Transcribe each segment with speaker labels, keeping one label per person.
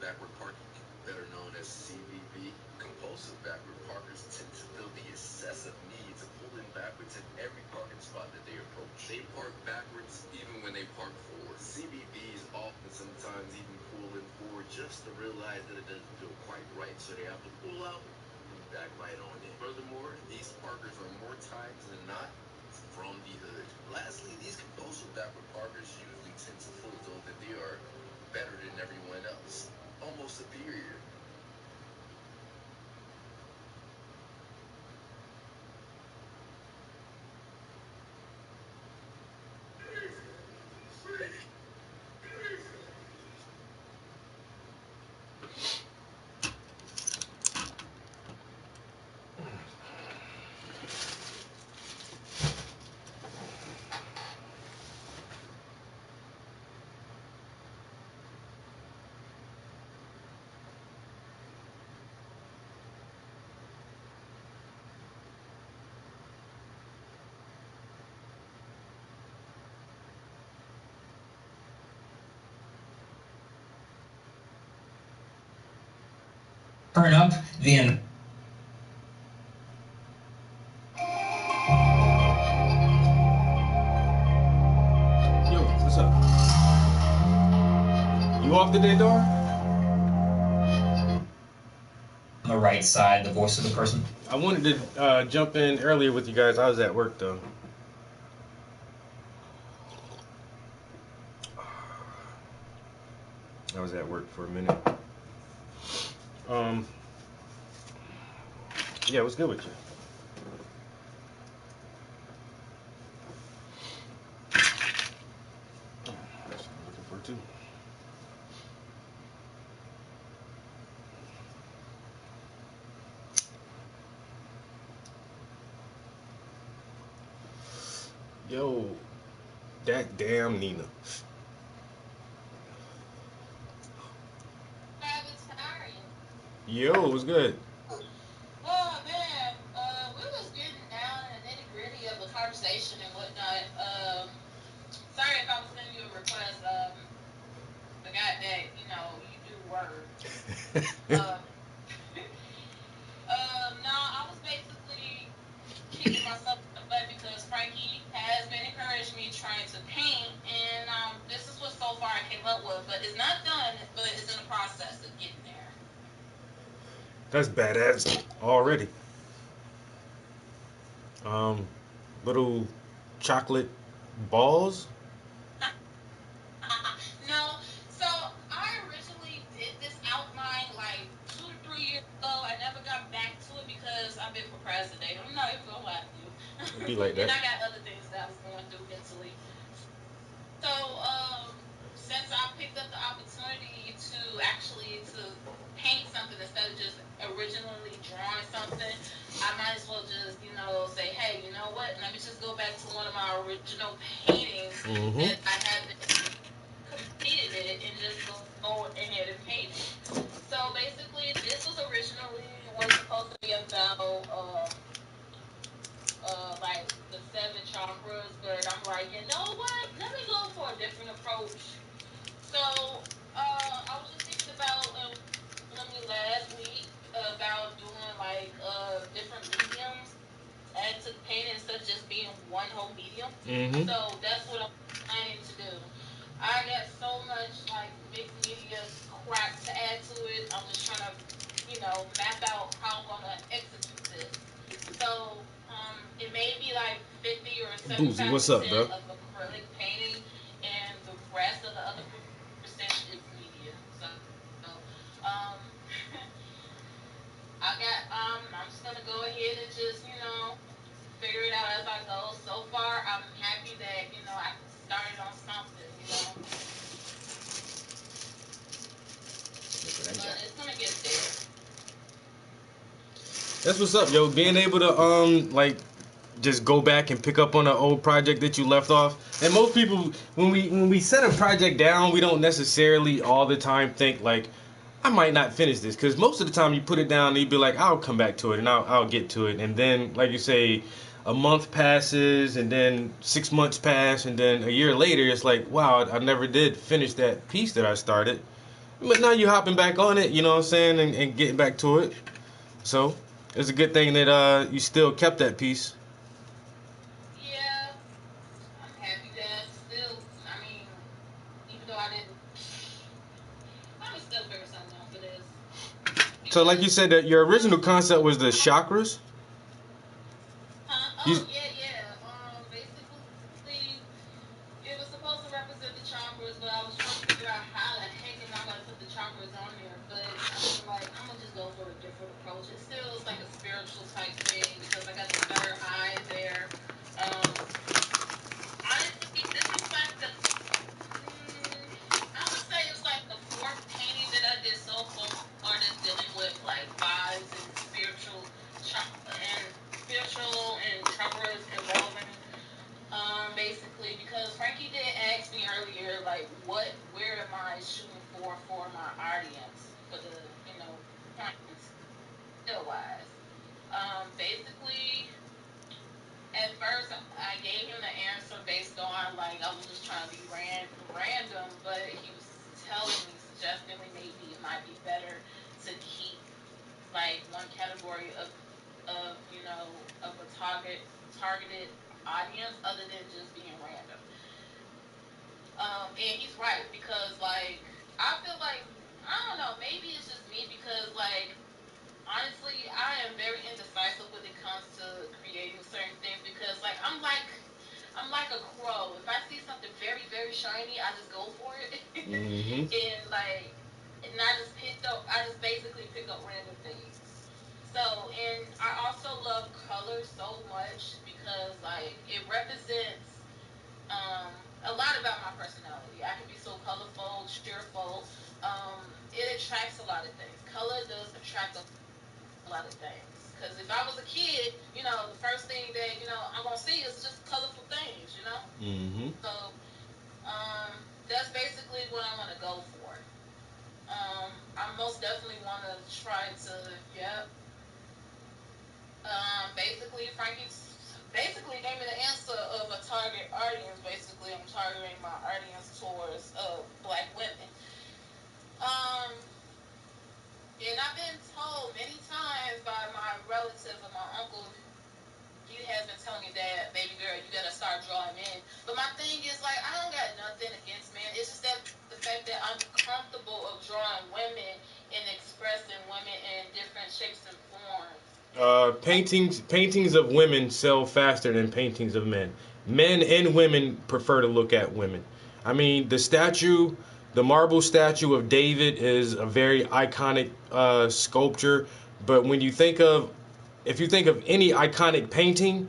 Speaker 1: backward parking, better known as CBP. Compulsive backward parkers tend to feel the excessive need to pull in backwards in every parking spot that they approach. They park backwards even when they park forward. CBPs often sometimes even pull in forward just to realize that it doesn't feel quite right, so they have to pull out and back right on in. Furthermore, these parkers are more times than not from the hood. Lastly, these compulsive backward parkers usually tend to feel as though that they are better than everyone else, almost superior.
Speaker 2: Turn up the
Speaker 3: Yo, what's up? You off today, dog?
Speaker 2: on the right side, the voice of the person.
Speaker 3: I wanted to jump in earlier with you guys. I was at work though. I was at work for a minute. Yeah, what's good with you? That's what I'm looking for too. Yo, that damn Nina.
Speaker 4: Travis, how are you?
Speaker 3: Yo, what's good?
Speaker 4: Oh man, we was getting down in the nitty gritty of a conversation and whatnot. Sorry if I was sending you a request. Forgot that you do Word. Um, no, I was basically kicking myself in the butt because Frankie has been encouraging me trying to paint, and this is what so far I came up with. But it's not done, but it's in the process of getting there.
Speaker 3: That's badass already. Little chocolate balls.
Speaker 4: No, so I originally did this outline like 2 to 3 years ago. I never got back to it because I've been procrastinating. I'm not even gonna lie to you.
Speaker 3: It'd be like
Speaker 4: And
Speaker 3: that.
Speaker 4: I got other things that I was going through mentally. So, since I picked up the opportunity to actually to paint something instead of just originally drawing something, I might as well just, say, hey, you know what? Let me just go back to one of my original paintings
Speaker 3: Mm-hmm.
Speaker 4: that I had completed it and just go ahead and paint it. So basically, this was supposed to be about like the seven chakras, but I'm like, you know what? Let me go for a different approach. So I was just thinking about telling me last week about doing like different mediums add to the painting instead of just being one whole medium.
Speaker 3: Mm-hmm.
Speaker 4: So that's what I'm planning to do. I got so much like mixed media crap to add to it. I'm just trying to, map out how I'm gonna execute this. So it may be like 50 or
Speaker 3: Boozy,
Speaker 4: 75
Speaker 3: what's up, bro?
Speaker 4: percent of acrylic painting, and the rest of the other percentage is media. So um, I'm just gonna go ahead and just figure it out as I go. So far, I'm happy that I started on something, but it's gonna get there.
Speaker 3: That's what's up, yo. Being able to like just go back and pick up on an old project that you left off. And most people, when we set a project down, we don't necessarily all the time think like, I might not finish this, because most of the time you put it down and you be like, I'll come back to it and I'll get to it, and then like you say, a month passes and then 6 months pass and then a year later it's like, wow, I never did finish that piece that I started. But now you hopping back on it, you know what I'm saying, and getting back to it. So it's a good thing that you still kept that piece.
Speaker 4: Yeah, I'm happy that still. I mean, even though I didn't, I'm still very something for this
Speaker 3: So like
Speaker 4: because.
Speaker 3: you said that your original concept was the chakras.
Speaker 4: Oh
Speaker 3: You,
Speaker 4: yeah, yeah. Basically, it was supposed to represent the chakras, but I was trying to figure out how the heck am I gonna put the chakras on there. But I'm like, I'm gonna just go for a different approach. It still is like a spiritual type thing because I got the third eye there. Um, Honestly, this is like the I would say it's like the fourth painting that I did so far that's dealing with like vibes and spiritual and chakras involving basically because Frankie did ask me earlier like where am I shooting for my audience for the points still wise. Basically at first I gave him the answer based on like I was just trying to be random, but he was telling me, suggesting maybe it might be better to keep like one category of of a targeted audience other than just being random. And he's right because like I feel like I don't know, maybe it's just me because like honestly, I am very indecisive when it comes to creating certain things because, like, I'm like a crow. If I see something very, very shiny, I just go for it,
Speaker 3: mm-hmm.
Speaker 4: and like, and I just basically pick up random things. So, and I also love color so much because, like, it represents um, a lot about my personality. I can be so colorful, cheerful. It attracts a lot of things. Color does attract a lot of things. Because if I was a kid, the first thing that I'm gonna see is just colorful things.
Speaker 3: Mm-hmm.
Speaker 4: So that's basically what I want to go for. I most definitely want to try to, yep. Basically, Frankie basically gave me the answer of a target audience. Basically, I'm targeting my audience towards black women. Um, and I've been told many times by my relatives and my uncle he has been telling me that, baby girl, you gotta start drawing men. But my thing is, like, I don't got nothing against men. It's just that the fact that I'm comfortable of drawing women and expressing women in different shapes and forms.
Speaker 3: Paintings of women sell faster than paintings of men. Men and women prefer to look at women. I mean, the marble statue of David is a very iconic sculpture. But if you think of any iconic painting,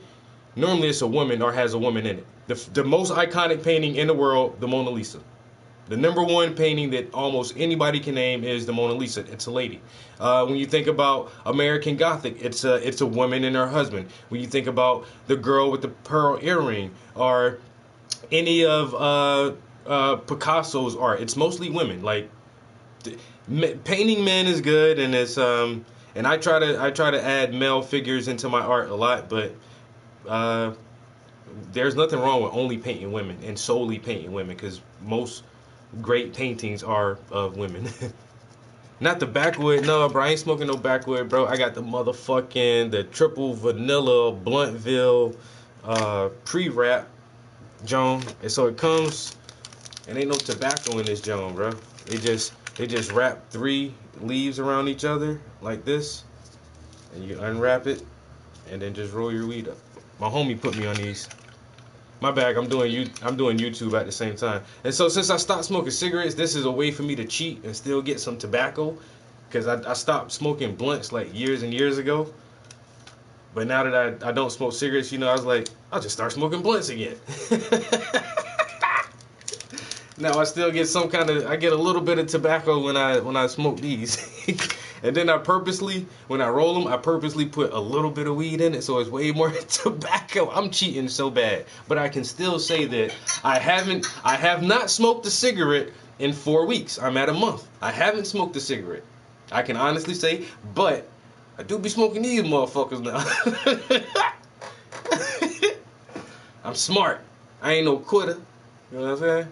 Speaker 3: normally it's a woman or has a woman in it. The most iconic painting in the world, the Mona Lisa. The number one painting that almost anybody can name is the Mona Lisa. It's a lady. When you think about American Gothic, it's a woman and her husband. When you think about the girl with the pearl earring or any of Picasso's art, it's mostly women. Like painting men is good, and it's and I try to add male figures into my art a lot, but uh, there's nothing wrong with only painting women and solely painting women because most great paintings are of women. Not the backwood, no, bro. I ain't smoking no backwood, bro. I got the triple vanilla Bluntville pre-wrap Joan. And so it comes and ain't no tobacco in this Joan, bro. They just wrap 3 leaves around each other like this, and you unwrap it, and then just roll your weed up. My homie put me on these. My bag. I'm doing YouTube at the same time. And so since I stopped smoking cigarettes, this is a way for me to cheat and still get some tobacco, because I stopped smoking blunts like years and years ago. But now that I don't smoke cigarettes, I was like, I'll just start smoking blunts again. Now I still get I get a little bit of tobacco when I smoke these. And then when I roll them, I purposely put a little bit of weed in it, so it's way more tobacco. I'm cheating so bad, but I can still say that I have not smoked a cigarette in 4 weeks. I'm at a month. I haven't smoked a cigarette. I can honestly say, but I do be smoking these motherfuckers now. I'm smart. I ain't no quitter. You know what I'm saying?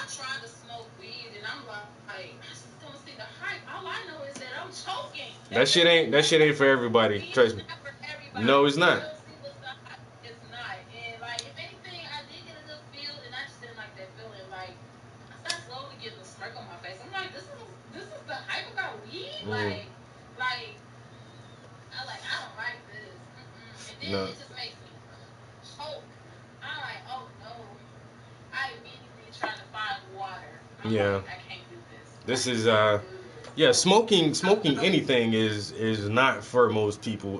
Speaker 4: tried to smoke weed, and I'm like, I just don't see the hype. All I know is that I'm choking.
Speaker 3: That shit ain't for everybody.
Speaker 4: Weed
Speaker 3: Trust
Speaker 4: is
Speaker 3: me.
Speaker 4: not for everybody.
Speaker 3: No, it's
Speaker 4: I
Speaker 3: not.
Speaker 4: don't see what's the hype. It's not. And like, if anything, I did get a good feel, and I just didn't like that feeling. Like, I started slowly getting a smirk on my face. I'm like, this is the hype about weed.
Speaker 3: Mm,
Speaker 4: Like I don't like this. Mm-mm. And then
Speaker 3: no.
Speaker 4: it just makes me choke. I'm like, oh no. I immediately try to find water. I'm
Speaker 3: Yeah.
Speaker 4: like, I can't do this.
Speaker 3: This
Speaker 4: I
Speaker 3: is
Speaker 4: can't do this.
Speaker 3: yeah,
Speaker 4: So,
Speaker 3: smoking anything is not for most people.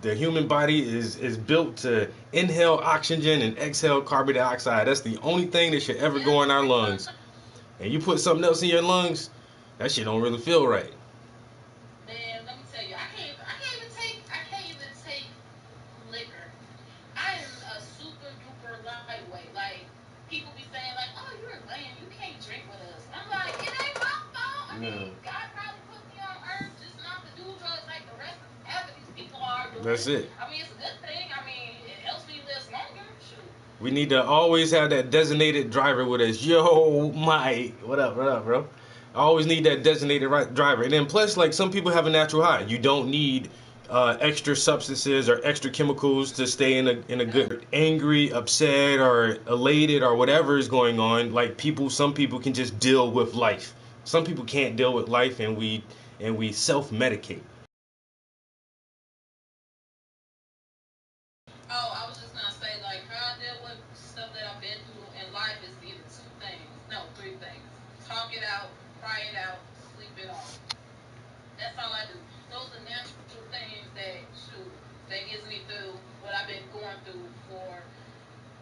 Speaker 3: The human body is built to inhale oxygen and exhale carbon dioxide. That's the only thing that should ever go in our lungs. And you put something else in your lungs, that shit don't really feel right.
Speaker 4: Man, let me tell you, I can't even take liquor. I am a super duper lightweight. Like people be saying, like, "Oh, you're a lame. You can't drink with us." I'm like, it ain't my fault. I
Speaker 3: Yeah.
Speaker 4: mean, God probably put me on earth just not to do drugs like the rest of half of these people are doing.
Speaker 3: That's it.
Speaker 4: I mean, it's a good thing. I mean, it helps me live longer. Shoot.
Speaker 3: We need to always have that designated driver with us. Yo, Mike, what up, bro? I always need that designated driver. And then plus, like some people have a natural high. You don't need extra substances or extra chemicals to stay in a good angry, upset, or elated or whatever is going on. Like some people can just deal with life. Some people can't deal with life, and we self medicate.
Speaker 4: Oh, I was just gonna say, like, how I deal with stuff that I've been through in life is either two things, no, three things. Talk it out, cry it out, sleep it off. That's all I do. Those are natural things that shoot that gets me through what I've been going through for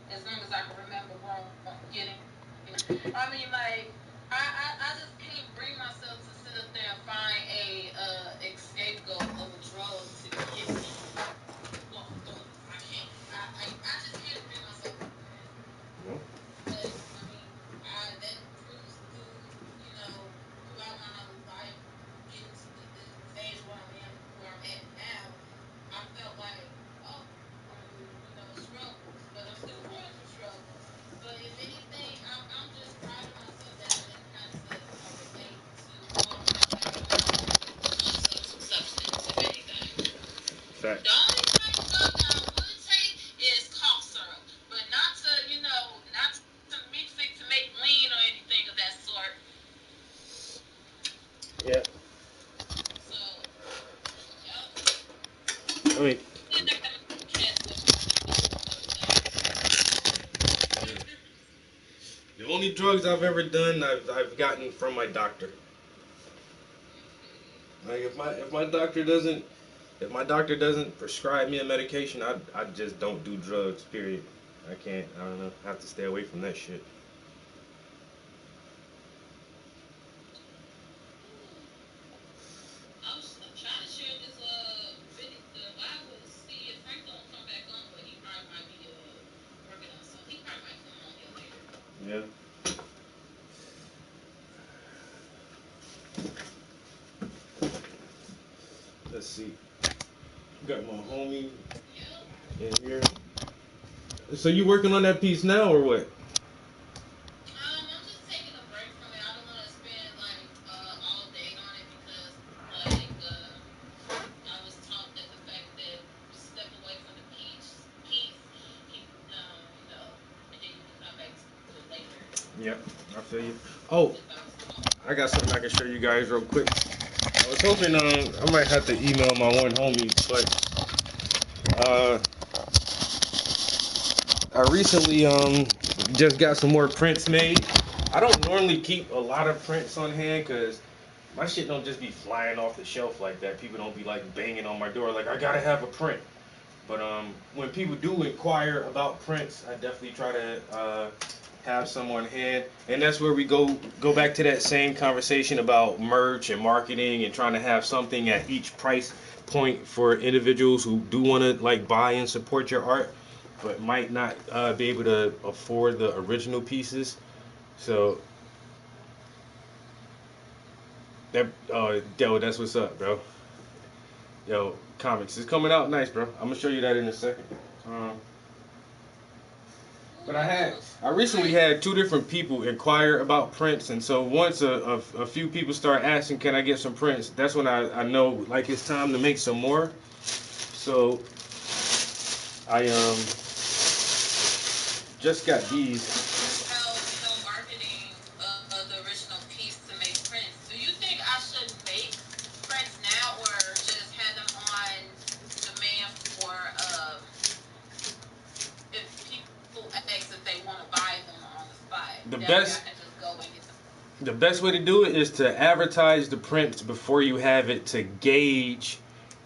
Speaker 4: as long as I can remember getting. I mean, like I just can't bring myself to sit up there and find a scapegoat of a drug to get me. Well, I can't. I just can't bring myself to do that. But I mean, that proves through, throughout my life, getting to the stage where I'm at now. I felt like, oh, I'm through, struggles, but I'm still going through struggles. But if anything, I'm just proud of myself that I didn't have to relate to all of my life on substance, if anything.
Speaker 3: Fact.
Speaker 4: The only type of drug that I would take is cough syrup, but not to mix it to make lean or anything of that sort.
Speaker 3: Yeah.
Speaker 4: So, yep.
Speaker 3: I mean,
Speaker 4: Then I got my cats with me and everything.
Speaker 3: the only drugs I've ever done, I've gotten from my doctor. Like if my doctor doesn't prescribe me a medication, I just don't do drugs. Period. I can't. I don't know. I have to stay away from that shit.
Speaker 4: I was trying to share this video, the Bible, with see if Frank don't come back on, but he probably might be working on something. He probably might come on here later.
Speaker 3: Yeah. Let's see. Got my homie
Speaker 4: Yep.
Speaker 3: in here. So you working on that piece now or what?
Speaker 4: I'm just taking a break from it. I don't want to spend like all day on it because like I was taught that the fact that step away from the piece, and then you can come back to it later.
Speaker 3: Yep. I feel you. Oh,
Speaker 4: Just I was taught.
Speaker 3: I got something I can show you guys real quick. I was hoping I might have to email my one homie, but I recently just got some more prints made. I don't normally keep a lot of prints on hand because my shit don't just be flying off the shelf like that. People don't be like banging on my door like I gotta have a print. But when people do inquire about prints, I definitely try to have some on hand, and that's where we go back to that same conversation about merch and marketing and trying to have something at each price point for individuals who do want to like buy and support your art, but might not be able to afford the original pieces. So that yo, that's what's up, bro. Yo, comics is coming out nice, bro. I'm gonna show you that in a second.
Speaker 4: Ooh,
Speaker 3: But I recently had two different people inquire about prints, and so once a few people start asking, can I get some prints? That's when I know like it's time to make some more. So I just got these.
Speaker 4: Marketing the original piece to make prints. Do you think I should make prints now, or just have them on demand for if people ask if they want to buy them on the spot?
Speaker 3: The
Speaker 4: That
Speaker 3: best-
Speaker 4: way I can just go and get them.
Speaker 3: The best way to do it is to advertise the prints before you have it to gauge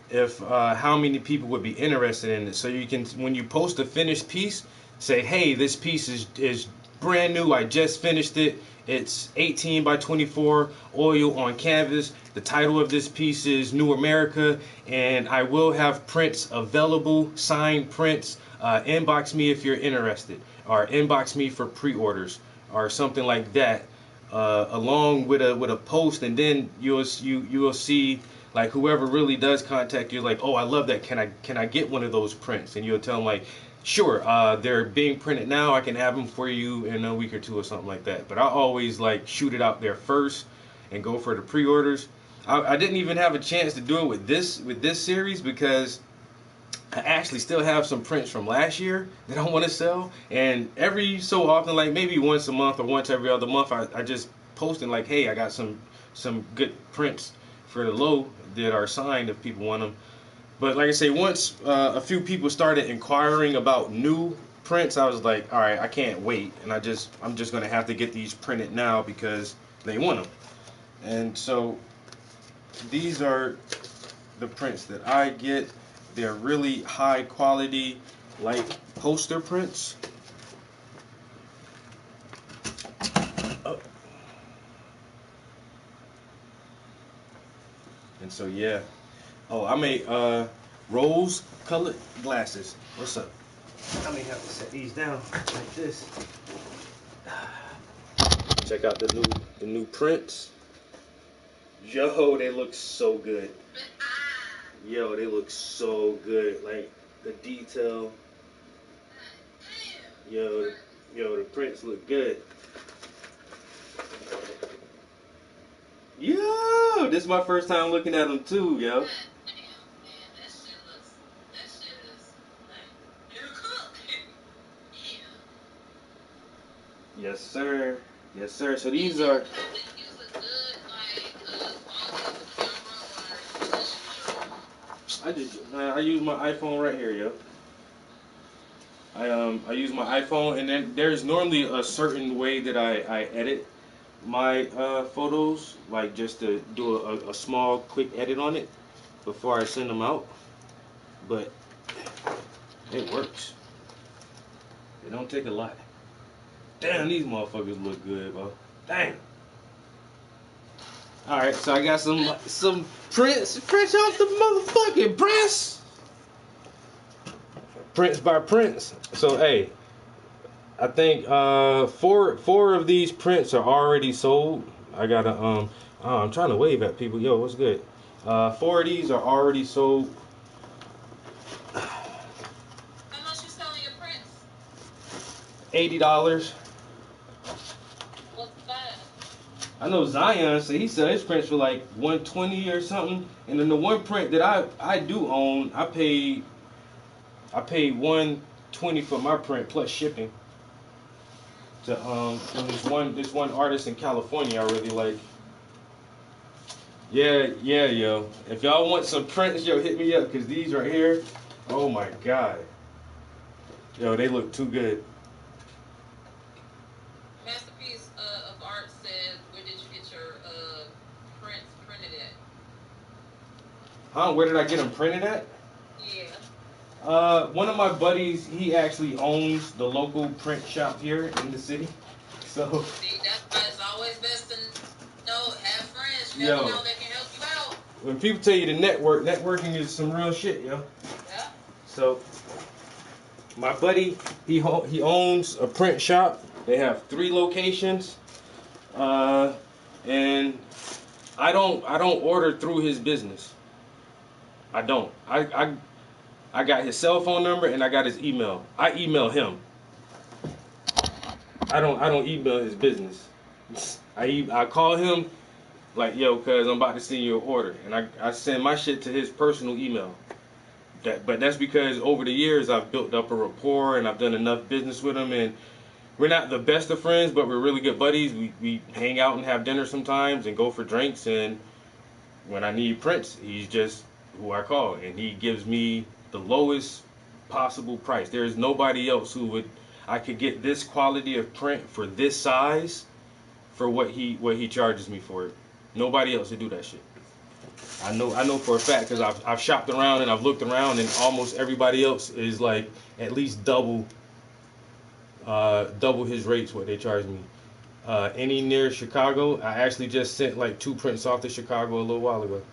Speaker 3: if how many people would be interested in it. So you can, when you post a finished piece, say, hey, this piece is brand new. I just finished it. It's 18 by 24 oil on canvas. The title of this piece is New America, and I will have prints available, signed prints. Inbox me if you're interested, or inbox me for pre-orders, or something like that. Along with a post, and then you will see like whoever really does contact you, like, oh, I love that. Can I get one of those prints? And you'll tell them like, sure, they're being printed now. I can have them for you in a week or two or something like that. But I always like shoot it out there first and go for the pre-orders. I didn't even have a chance to do it with this series because I actually still have some prints from last year that I want to sell, and every so often, like maybe once a month or once every other month, I just post like, hey, I got some good prints for the low that are signed if people want them. But like I say, once a few people started inquiring about new prints, I was like, all right, I can't wait, and I'm just gonna have to get these printed now because they want them. And so these are the prints that I get. They're really high quality, like poster prints. Oh. And so yeah. Oh, I made rose colored glasses. What's up? I may have to set these down like this. Check out the new prints. Yo, they look so good. Yo, they look so good. Like the detail. Yo, the prints look good. Yo, this is my first time looking at them too, yo. Yes, sir. Yes, sir. So these are. I use my iPhone right here, yo. I use my iPhone, and then there's normally a certain way that I edit my photos, like just to do a small quick edit on it before I send them out. But it works. It don't take a lot. Damn, these motherfuckers look good, bro. Damn. All right, so I got some prints fresh off the motherfucking press. Prints by Prince. So hey, I think four of these prints are already sold. I gotta I'm trying to wave at people. Yo, what's good? 4 of these are already sold.
Speaker 4: How much you selling your prints?
Speaker 3: $80.
Speaker 4: What's that?
Speaker 3: I know Zion said he sold his prints for like $120 or something. And then the one print that I do own, I paid $120 for my print plus shipping. To from this one artist in California I really like. Yeah, yo. If y'all want some prints, yo, hit me up, cause these right here, oh my god. Yo, they look too good.
Speaker 4: Masterpiece of Art said, where did you get your prints printed at?
Speaker 3: Huh? Where did I get them printed at?
Speaker 4: Yeah.
Speaker 3: One of my buddies, he actually owns the local print shop here in the city. So
Speaker 4: See, that's why it's always best to have friends. You
Speaker 3: Yo.
Speaker 4: never know that can help you out.
Speaker 3: when people tell you to networking is some real shit, yo.
Speaker 4: Yeah.
Speaker 3: So my buddy, he owns a print shop. They have 3 locations, and I don't order through his business. I don't. I got his cell phone number and I got his email. I email him. I don't email his business. I call him like, yo, cuz I'm about to send you an order, and I send my shit to his personal email. But that's because over the years I've built up a rapport and I've done enough business with him, and we're not the best of friends, but we're really good buddies. We hang out and have dinner sometimes and go for drinks, and when I need prints, he's just who I call, and he gives me the lowest possible price. There is nobody else who would I could get this quality of print for this size for what he charges me for it. Nobody else would do that shit. I know for a fact because I've shopped around and I've looked around, and almost everybody else is like at least double his rates what they charge me. Any near Chicago, I actually just sent like 2 prints off to Chicago a little while ago.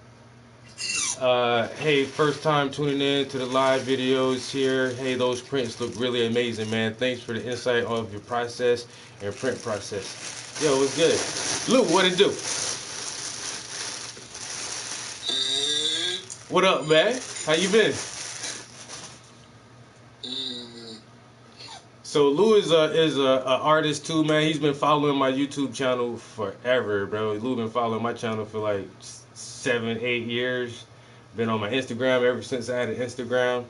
Speaker 3: Hey, first time tuning in to the live videos here. Hey, those prints look really amazing, man. Thanks for the insight of your process and print process. Yo, what's good? Luke, what it do? What up, man? How you been? So Lou is a artist too, man. He's been following my YouTube channel forever, bro. Lou been following my channel for like 7, 8 years. Been on my Instagram ever since I had an Instagram,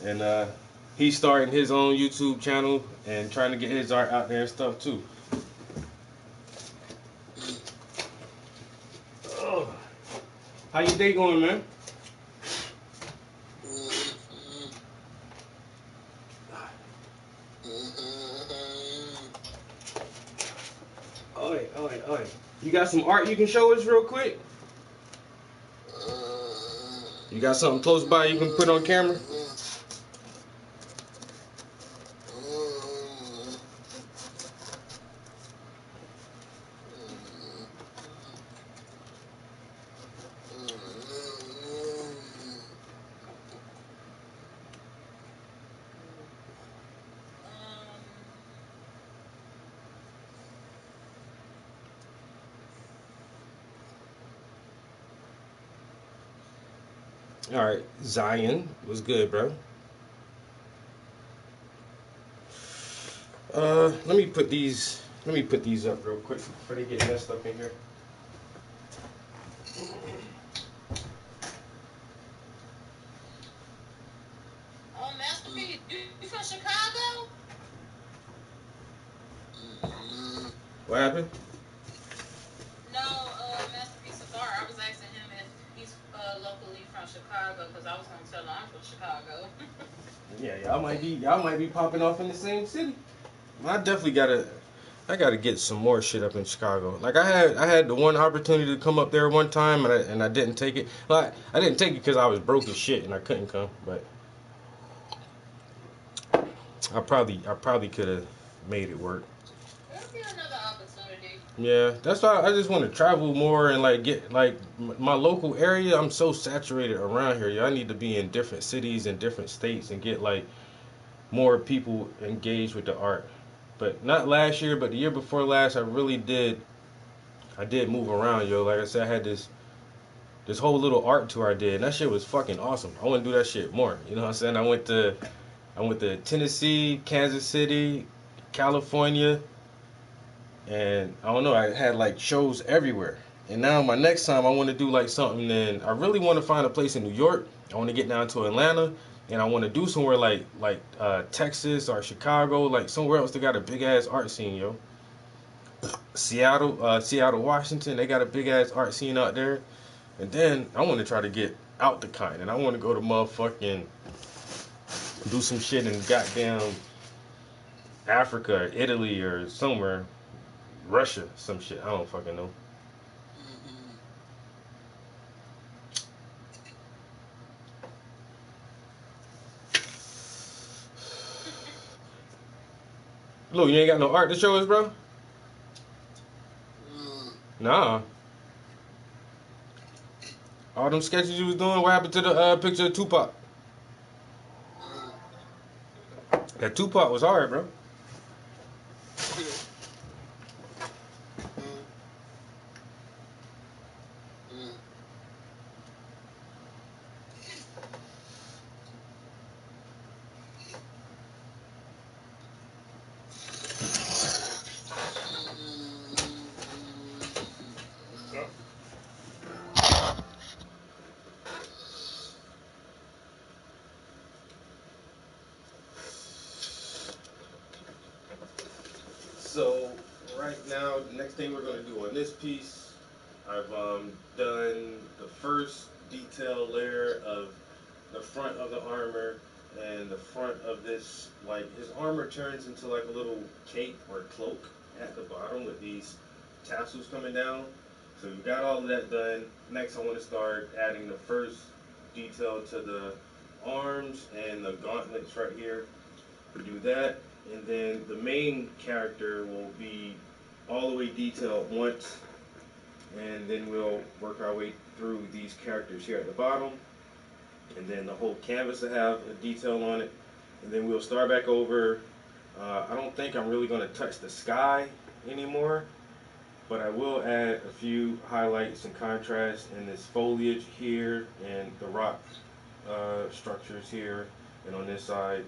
Speaker 3: and he's starting his own YouTube channel and trying to get his art out there and stuff too. Oh. How your day going, man? Oi. You got some art you can show us real quick? You got something close by you can put on camera? All right, Zion was good, bro. Let me put these up real quick before they get messed up in here.
Speaker 4: Oh, Master P, you from Chicago?
Speaker 3: What happened?
Speaker 4: No, Master P Cigar. I was asking him if he's locally from Chicago because I was gonna tell him I'm from Chicago.
Speaker 3: Yeah, y'all might be popping off in the same city. I gotta get some more shit up in Chicago. Like I had the one opportunity to come up there one time, and I didn't take it. Like I didn't take it because I was broke as shit and I couldn't come. But I probably could have made it work.
Speaker 4: There'll be another opportunity.
Speaker 3: Yeah, that's why I just want to travel more and like get like my local area. I'm so saturated around here. Y'all need to be in different cities and different states and get like more people engaged with the art. But not last year, but the year before last, I really did. I did move around, yo. Like I said, I had this whole little art tour I did, and that shit was fucking awesome. I want to do that shit more. You know what I'm saying? I went to Tennessee, Kansas City, California, and I don't know. I had like shows everywhere. And now my next time, I want to do like something. And I really want to find a place in New York. I want to get down to Atlanta, and I want to do somewhere like Texas or Chicago, like somewhere else that got a big ass art scene, yo. Seattle, Washington, they got a big ass art scene out there. And then I want to try to get out the continent. I want to go to motherfucking do some shit in goddamn Africa, or Italy, or somewhere, Russia, some shit. I don't fucking know. Look, you ain't got no art to show us, bro? Nah. All them sketches you was doing, what happened to the picture of Tupac? That Tupac was hard, bro. Alright, now the next thing we're going to do on this piece, I've done the first detail layer of the front of the armor and the front of this, like his armor turns into like a little cape or cloak at the bottom with these tassels coming down. So we got all of that done. Next I want to start adding the first detail to the arms and the gauntlets right here. We do that, and then the main character will be all the way detailed once, and then we'll work our way through these characters here at the bottom, and then the whole canvas will have a detail on it, and then we'll start back over. I don't think I'm really going to touch the sky anymore, but I will add a few highlights and contrast in this foliage here and the rock structures here and on this side.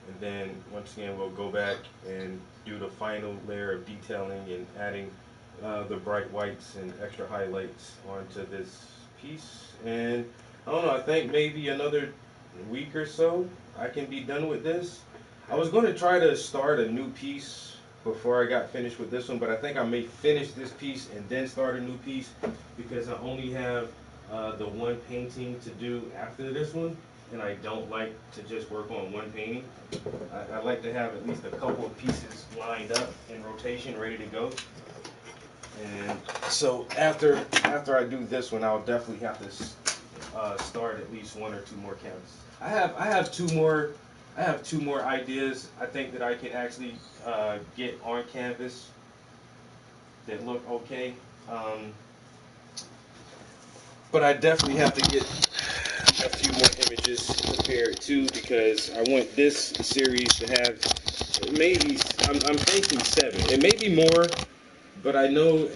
Speaker 3: And then once again we'll go back and do the final layer of detailing and adding the bright whites and extra highlights onto this piece. And I don't know, I think maybe another week or so I can be done with this. I was going to try to start a new piece before I got finished with this one, but I think I may finish this piece and then start a new piece because I only have the one painting to do after this one, and I don't like to just work on one painting. I like to have at least a couple of pieces lined up in rotation, ready to go. And so after I do this one, I'll definitely have to start at least one or two more canvases. I have two more ideas I think that I can actually get on canvas that look okay. But I definitely have to get a few more images prepared too, because I want this series to have maybe, I'm thinking 7. It may be more, but I know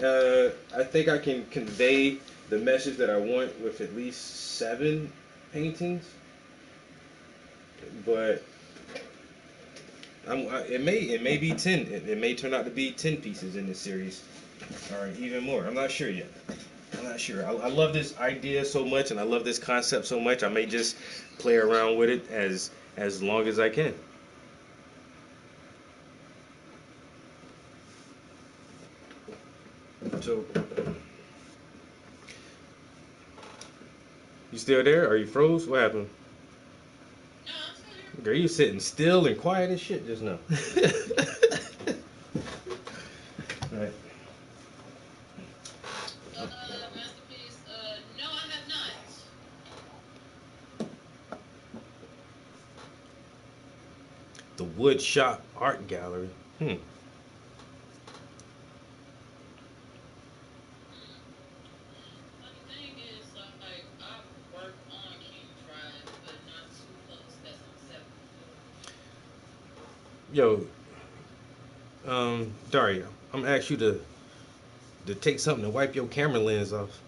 Speaker 3: I think I can convey the message that I want with at least 7 paintings. But it may be 10. It may turn out to be 10 pieces in this series, or even more. I'm not sure yet. I'm not sure. I love this idea so much, and I love this concept so much. I may just play around with it as long as I can. So, you still there? Are you froze? What happened?
Speaker 4: No, I'm still here.
Speaker 3: Girl, you sitting still and quiet as shit just now. Right.
Speaker 4: Masterpiece. No, I have not.
Speaker 3: The Wood Shop Art Gallery.
Speaker 4: Funny thing is, like, I work on King Drive, but not too close. That's on 7th floor.
Speaker 3: Yo, Daria, I'm gonna ask you to take something to wipe your camera lens off.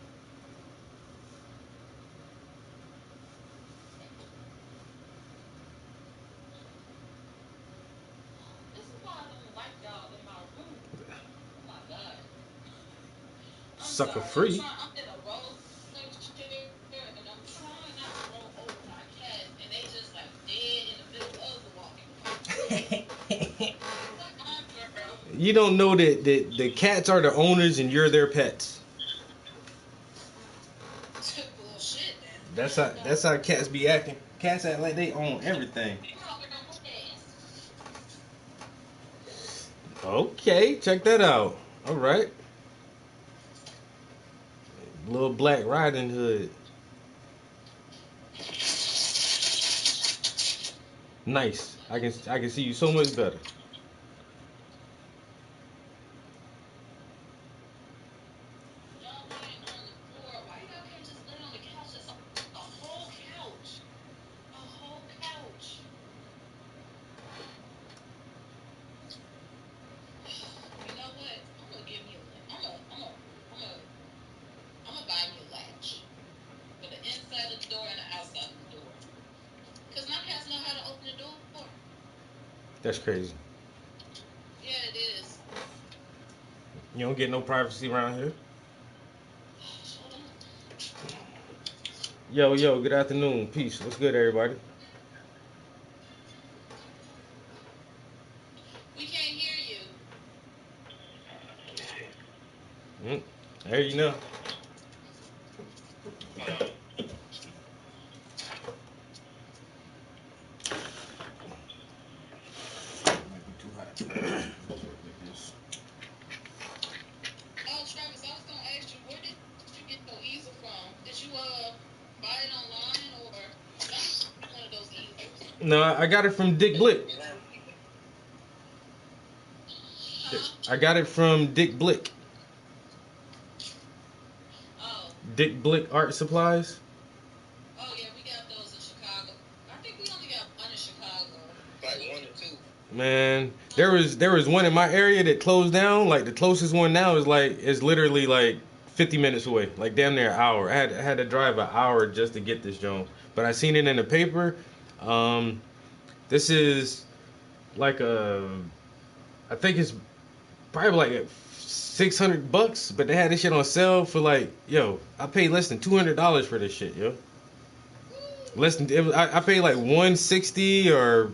Speaker 4: This is why I don't like y'all in my room. Oh my god. I'm
Speaker 3: Sucker
Speaker 4: sorry.
Speaker 3: free.
Speaker 4: I'm in a roll chair, and I'm trying not to roll over my cat, and they just like dead in the middle of the walking. Girl.
Speaker 3: You don't know that the cats are the owners and you're their pets.
Speaker 4: Bullshit, man.
Speaker 3: That's how cats be acting. Cats act like they own everything. Okay, check that out. All right. Little Black Riding Hood. Nice. I can see you so much better.
Speaker 4: Y'all laying on the floor. Why y'all can't just lay on the couch? It's a whole couch. A whole couch. You know what? I'm gonna give me I'm gonna buy me a latch for the inside of the door and the outside of the door. Cause my cats know how to open the door.
Speaker 3: That's crazy.
Speaker 4: Yeah, it is.
Speaker 3: You don't get no privacy around here.
Speaker 4: Hold on.
Speaker 3: Yo, good afternoon. Peace. What's good, everybody?
Speaker 4: We can't hear you.
Speaker 3: There you know.
Speaker 5: Might be too hot.
Speaker 4: Oh, Travis, I was gonna ask you, where did you get your easel from? Did you buy it online or one of those easels?
Speaker 3: No, I got it from Dick Blick. I got it from Dick Blick.
Speaker 4: Oh,
Speaker 3: Dick Blick Art Supplies.
Speaker 4: oh yeah, we got those in Chicago. I think we only got one in Chicago.
Speaker 6: Like 1 or 2.
Speaker 3: Man, there was one in my area that closed down. Like the closest one now is literally like 50 minutes away. Like damn near an hour. I had to drive an hour just to get this joint. But I seen it in the paper. This is like I think it's probably like $600, but they had this shit on sale for like, yo, I paid less than $200 for this shit, yo. Less than I paid like 160 or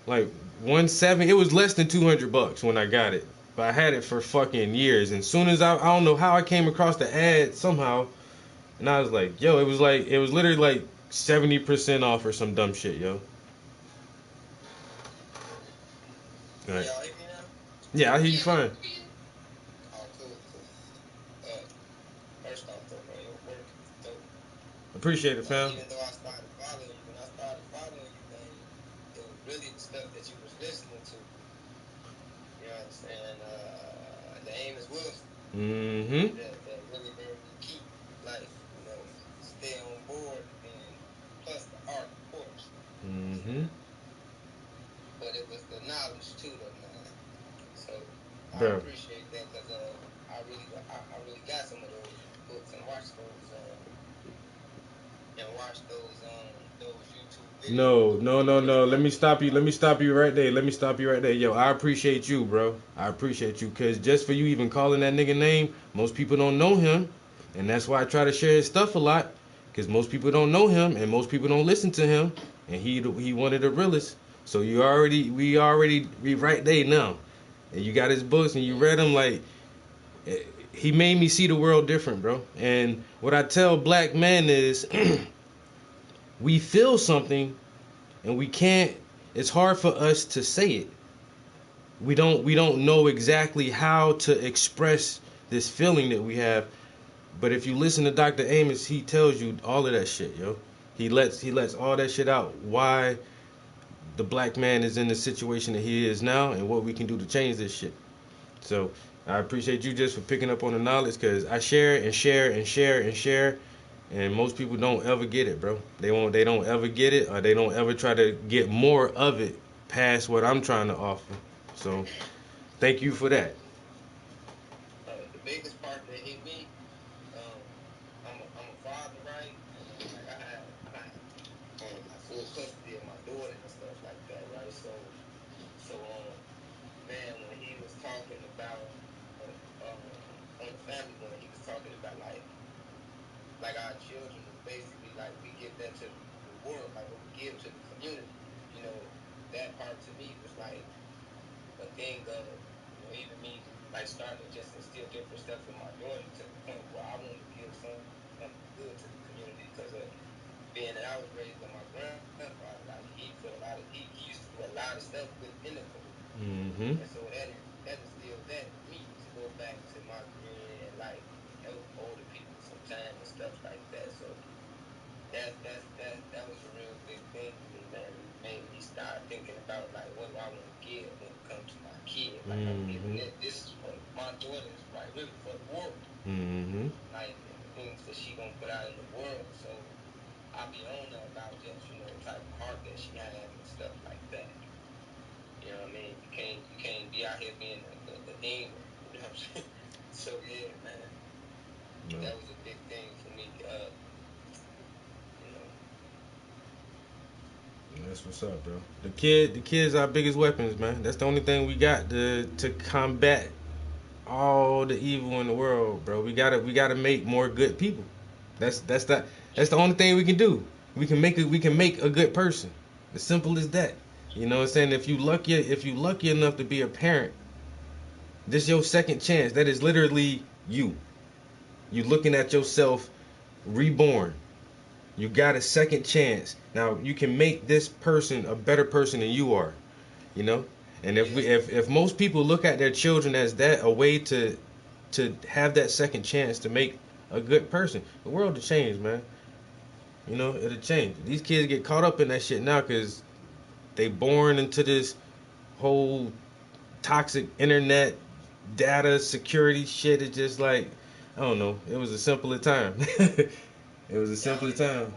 Speaker 3: like 170. It was less than $200 when I got it, but I had it for fucking years. And soon as I don't know how I came across the ad somehow, and I was like, yo, it was literally like 70% off or some dumb shit, yo. All right.
Speaker 6: Y'all hear me now?
Speaker 3: Yeah, I hear you fine.
Speaker 6: Oh, cool. First off, though, bro, your work is dope.
Speaker 3: Appreciate it, fam.
Speaker 6: Even though I started following you, when I started following you, man, it was really the stuff that you was listening to. You understand? The Amos Wilson.
Speaker 3: Mm-hmm.
Speaker 6: That really made me keep, like, stay on board, and plus the art, of course.
Speaker 3: Mm-hmm.
Speaker 6: But it was the knowledge too, though, man. So I
Speaker 3: Bro.
Speaker 6: appreciate that because I really got some of those books and watched those YouTube videos.
Speaker 3: No. Let me stop you right there. Yo, I appreciate you, bro. I appreciate you. Cause just for you even calling that nigga name, most people don't know him. And that's why I try to share his stuff a lot. Cause most people don't know him and most people don't listen to him. And he one of the realest. So we right there now. And you got his books and you read them, like he made me see the world different, bro. And what I tell black men is we feel something and we can't, it's hard for us to say it. We don't know exactly how to express this feeling that we have. But if you listen to Dr. Amos, he tells you all of that shit, yo. He lets all that shit out. Why the black man is in the situation that he is now and what we can do to change this shit. So I appreciate you just for picking up on the knowledge, because I share and share and share and share, and most people don't ever get it, bro. They don't ever get it, or they don't ever try to get more of it past what I'm trying to offer. So thank you for that.
Speaker 6: The biggest part that hit me, I'm a father, right? And like I have full custody of my daughter and stuff like that, right? So man, when he was talking about on the family, when he was talking about like our children, basically like we give that to the world, like what we give to the community. That part to me was like a thing of even me like starting to just instill different stuff in my daughter to the point where I want to give something good to the community, because of being that I was raised by my grandfather. Like he used to do a lot of stuff within the community.
Speaker 3: Mm-hmm.
Speaker 6: And so that instilled that in me to go back to my community and like help older people sometimes and stuff like that. So that was a real big thing to me, man. It made me start thinking about like what do I want to give when it comes to my kid. Like I'm giving this is for my daughter, is like really for the world.
Speaker 3: Mm-hmm.
Speaker 6: Like the things that she gonna put out in the world. So I be on her about just the type of heart that she has and stuff like that. You know what I mean? You can't be out here being the demon. You know what I'm saying? So yeah, man.
Speaker 3: No.
Speaker 6: That was a big thing for me.
Speaker 3: That's what's up, bro. The kids are our biggest weapons, man. That's the only thing we got to combat all the evil in the world, bro. We gotta make more good people. That's the only thing we can do. We can make a good person. As simple as that. You know what I'm saying? If you lucky enough to be a parent, this your second chance. That is literally you. You looking at yourself reborn. You got a second chance. Now you can make this person a better person than you are. You know? And if most people look at their children as that, a way to have that second chance to make a good person, the world will change, man. You know, it'll change. These kids get caught up in that shit now because they born into this whole toxic internet data security shit. It's just like, I don't know. It was a simpler time. It was a simpler time.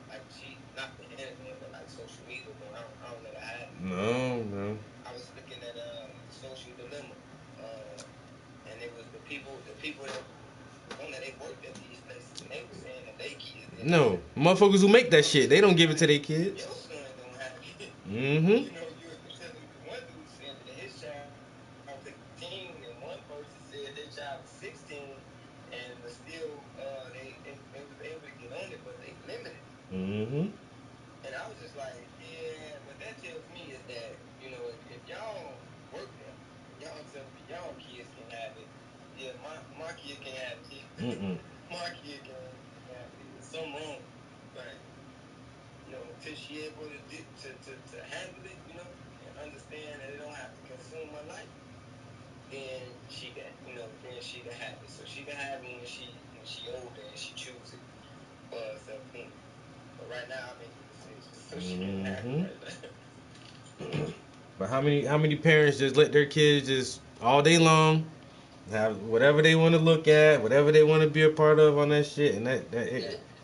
Speaker 6: Like she, not the internet, but like social media. But I don't know how.
Speaker 3: No.
Speaker 6: I was looking at Social Dilemma, and it was the people that on that they worked at these places, and they were saying that they kids.
Speaker 3: No, motherfuckers who make that shit, they don't give it to their kids.
Speaker 6: Your son don't have kids.
Speaker 3: Mm-hmm.
Speaker 6: You know, one dude said that his child was 15, and one person said their child was 16, and was still they was able to get on it, but they limited it.
Speaker 3: Mm-hmm.
Speaker 6: And I was just like, yeah, what that tells me is that, you know, if y'all work there, y'all tell me y'all kids can have it. Yeah, my kid can have it. My kid can have it. There's something wrong. But, you know, until she able to handle it, you know, and understand that it don't have to consume my life, then she can, you know, then she can have it. So she can have it when she older and she chooses it for herself. But right now, I'm making decisions, so she can have it right now.
Speaker 3: But how many parents just let their kids just all day long have whatever they want to look at, whatever they want to be a part of on that shit, and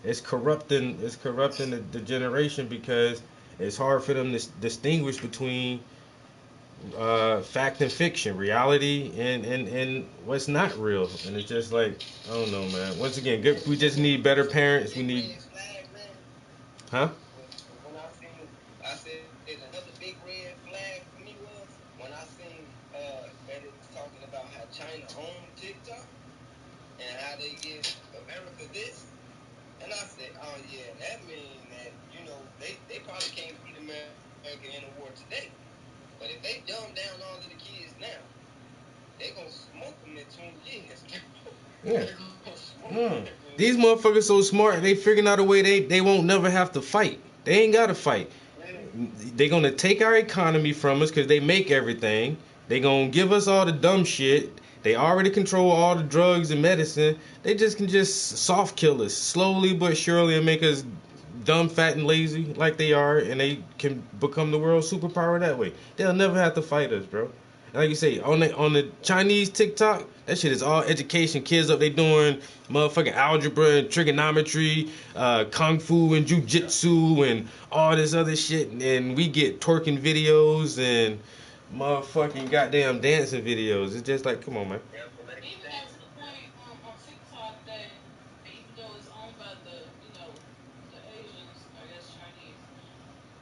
Speaker 3: it's corrupting the generation because it's hard for them to distinguish between fact and fiction, reality and what's not real, and it's just like, I don't know, man. Once again, good. We just need better parents. We need, huh?
Speaker 6: When I said another big red flag for me was when I seen that it was talking about how China owned TikTok and how they give America this, and I said, oh yeah, that means that, you know, they probably can't beat America in a war today, but if they dumb down all of the kids now, they gonna smoke them in 20 years.
Speaker 3: Yeah. These motherfuckers so smart, they figuring out a way they won't never have to fight. They ain't gotta fight. They gonna take our economy from us because they make everything. They gonna give us all the dumb shit. They already control all the drugs and medicine. They just can just soft kill us slowly but surely and make us dumb, fat, and lazy like they are, and they can become the world superpower that way. They'll never have to fight us, bro. Like you say, on the Chinese TikTok, that shit is all education. Kids up, they doing motherfucking algebra and trigonometry, kung fu and jujitsu and all this other shit. And we get twerking videos and motherfucking goddamn dancing videos. It's just like, come on, man.
Speaker 4: Even got to the point on TikTok that even though it's owned by the, you know, the Asians, I guess Chinese,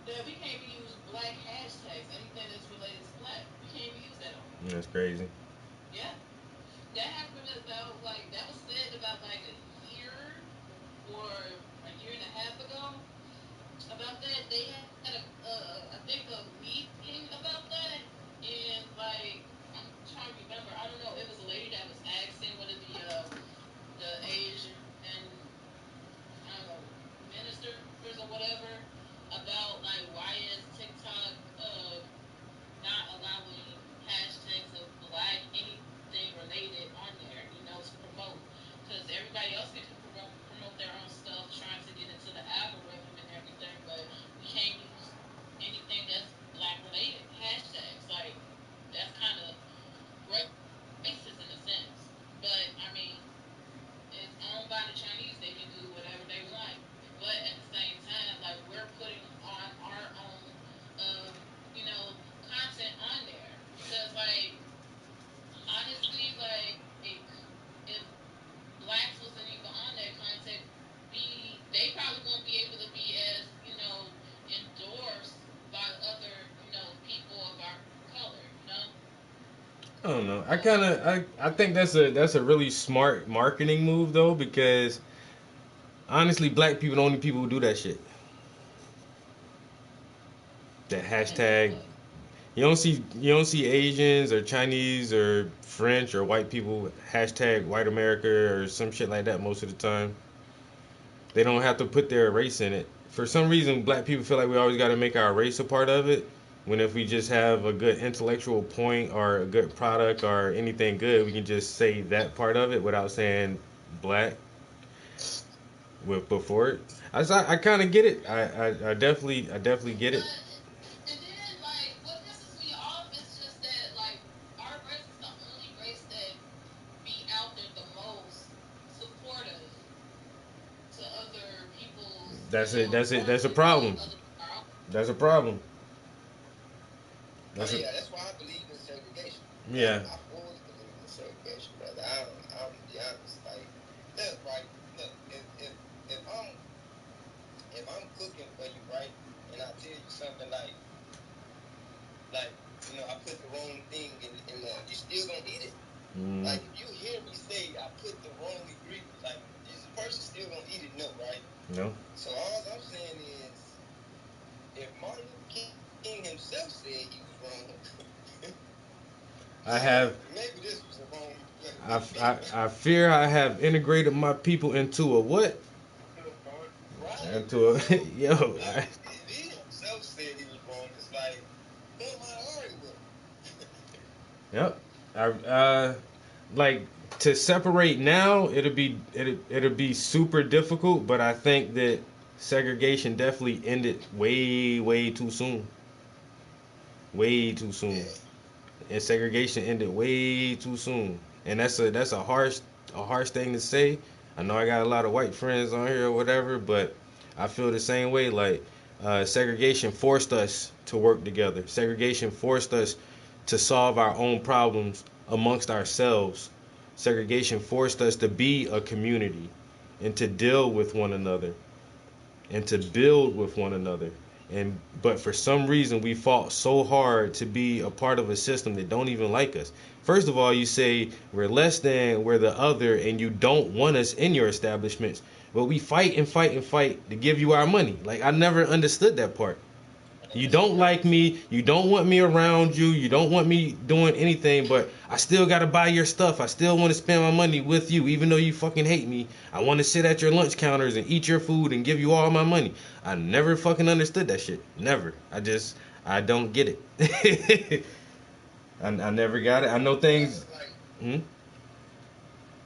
Speaker 4: that we can't even use black hashtags, anything that's related to black. We can't even use that on there.
Speaker 3: That's crazy.
Speaker 4: Yeah. That happened about, like, that was said about like a year or a year and a half ago about that. They had I think a meeting about that, and like, I'm trying to remember, I don't know, it was a lady that was asking one of the Asian and I don't know, ministers or whatever about like why is TikTok not allowing hashtags of black anything related on there, you know, to promote, because everybody else can promote their own stuff, trying to get into the algorithm and everything, but we can't use anything that's black related hashtags. Like, that's kind of racist in a sense. But I mean, it's owned by the Chinese. They can do whatever they want. But at the same time, like, we're putting on our own, uh, you know, content on there. Because, like, honestly, like, if blacks wasn't even on that content, they probably won't be able to be as, you know, endorsed by other, you know, people of our color, you know?
Speaker 3: I don't know. I think that's a really smart marketing move though, because honestly, black people the only people who do that shit. That
Speaker 4: And do
Speaker 3: hashtag,
Speaker 4: what?
Speaker 3: You don't see Asians or Chinese or French or white people hashtag white America or some shit like that most of the time. They don't have to put their race in it. For some reason, black people feel like we always got to make our race a part of it. When if we just have a good intellectual point or a good product or anything good, we can just say that part of it without saying black with before it. I kind of get it. I definitely get it.
Speaker 4: And then, like, what pisses me off is just that, like, our race is the only race that be out there the most supportive to other people's,
Speaker 3: That's it. That's it. That's a
Speaker 4: origins than
Speaker 3: problem.
Speaker 4: other people.
Speaker 3: That's a problem.
Speaker 6: Oh
Speaker 3: That's a
Speaker 6: yeah, that's why I believe in segregation.
Speaker 3: yeah.
Speaker 6: I always believe in segregation, brother. I'm gonna be honest. Like, look, right? Look, if I'm cooking for you, right, and I tell you something like I put the wrong thing in there, you still gonna eat it.
Speaker 3: Mm,
Speaker 6: Like, if you hear me say I put the wrong ingredient, like, this person still gonna eat it, no, right?
Speaker 3: no.
Speaker 6: So all I'm saying is, if Martin Luther King himself said he was wrong,
Speaker 3: I have.
Speaker 6: maybe this was the wrong.
Speaker 3: I fear I have integrated my people into a what?
Speaker 6: Right.
Speaker 3: Into a yo.
Speaker 6: Like, if he himself said he was wrong, it's like, who am I to argue with?
Speaker 3: Yep. Like to separate now, it'll be super difficult. But I think that segregation definitely ended way too soon. Way too soon.
Speaker 6: Yeah.
Speaker 3: And segregation ended way too soon. And that's a harsh thing to say. I know I got a lot of white friends on here or whatever, but I feel the same way. Like segregation forced us to work together. Segregation forced us to solve our own problems amongst ourselves. Segregation forced us to be a community and to deal with one another and to build with one another. But for some reason we fought so hard to be a part of a system that don't even like us. First of all, you say we're less than, we're the other, and you don't want us in your establishments. But we fight and fight and fight to give you our money. Like I never understood that part. You don't like me. You don't want me around you. You don't want me doing anything, but I still got to buy your stuff. I still want to spend my money with you, even though you fucking hate me. I want to sit at your lunch counters and eat your food and give you all my money. I never fucking understood that shit. Never. I don't get it. I never got it. I know things.
Speaker 6: Like,
Speaker 3: Hmm?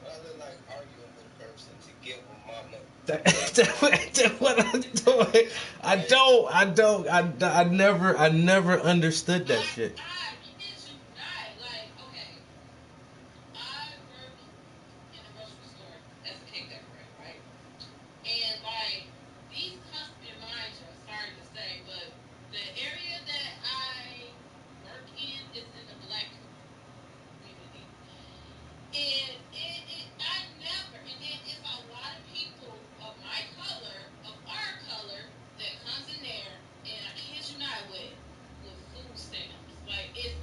Speaker 6: I look like arguing with a person to give them my money.
Speaker 3: That's what I'm doing. I never understood that shit.
Speaker 4: I kid you not. Like, okay, I work in a grocery store as a cake decorator, right? And like these customers, mind you, sorry to say, but the area that I work in is in the black community. I never, and then it's a lot of people of my color, of our color, that comes in there, and I kid you not with food stamps. Like, it's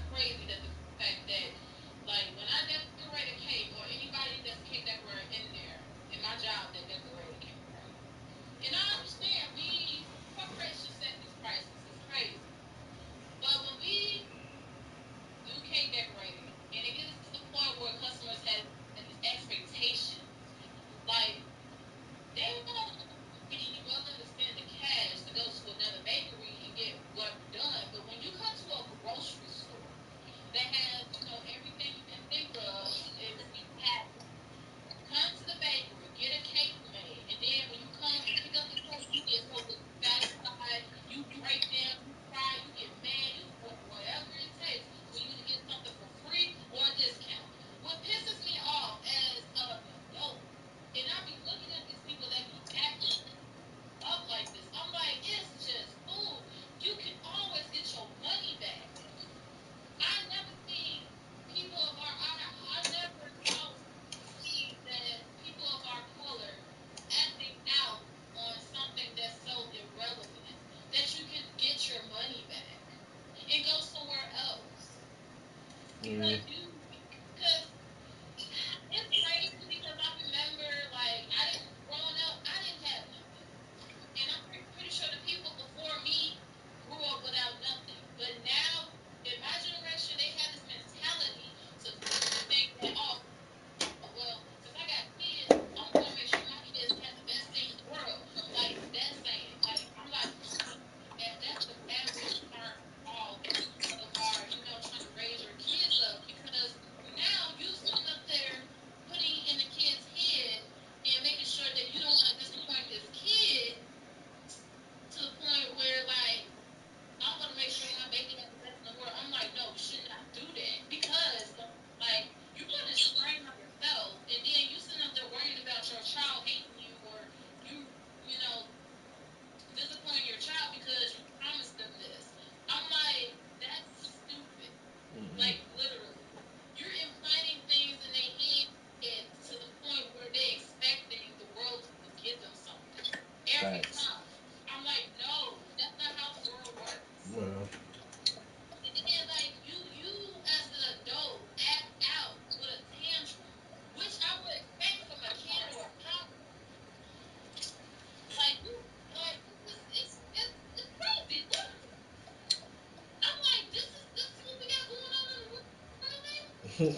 Speaker 3: Mm.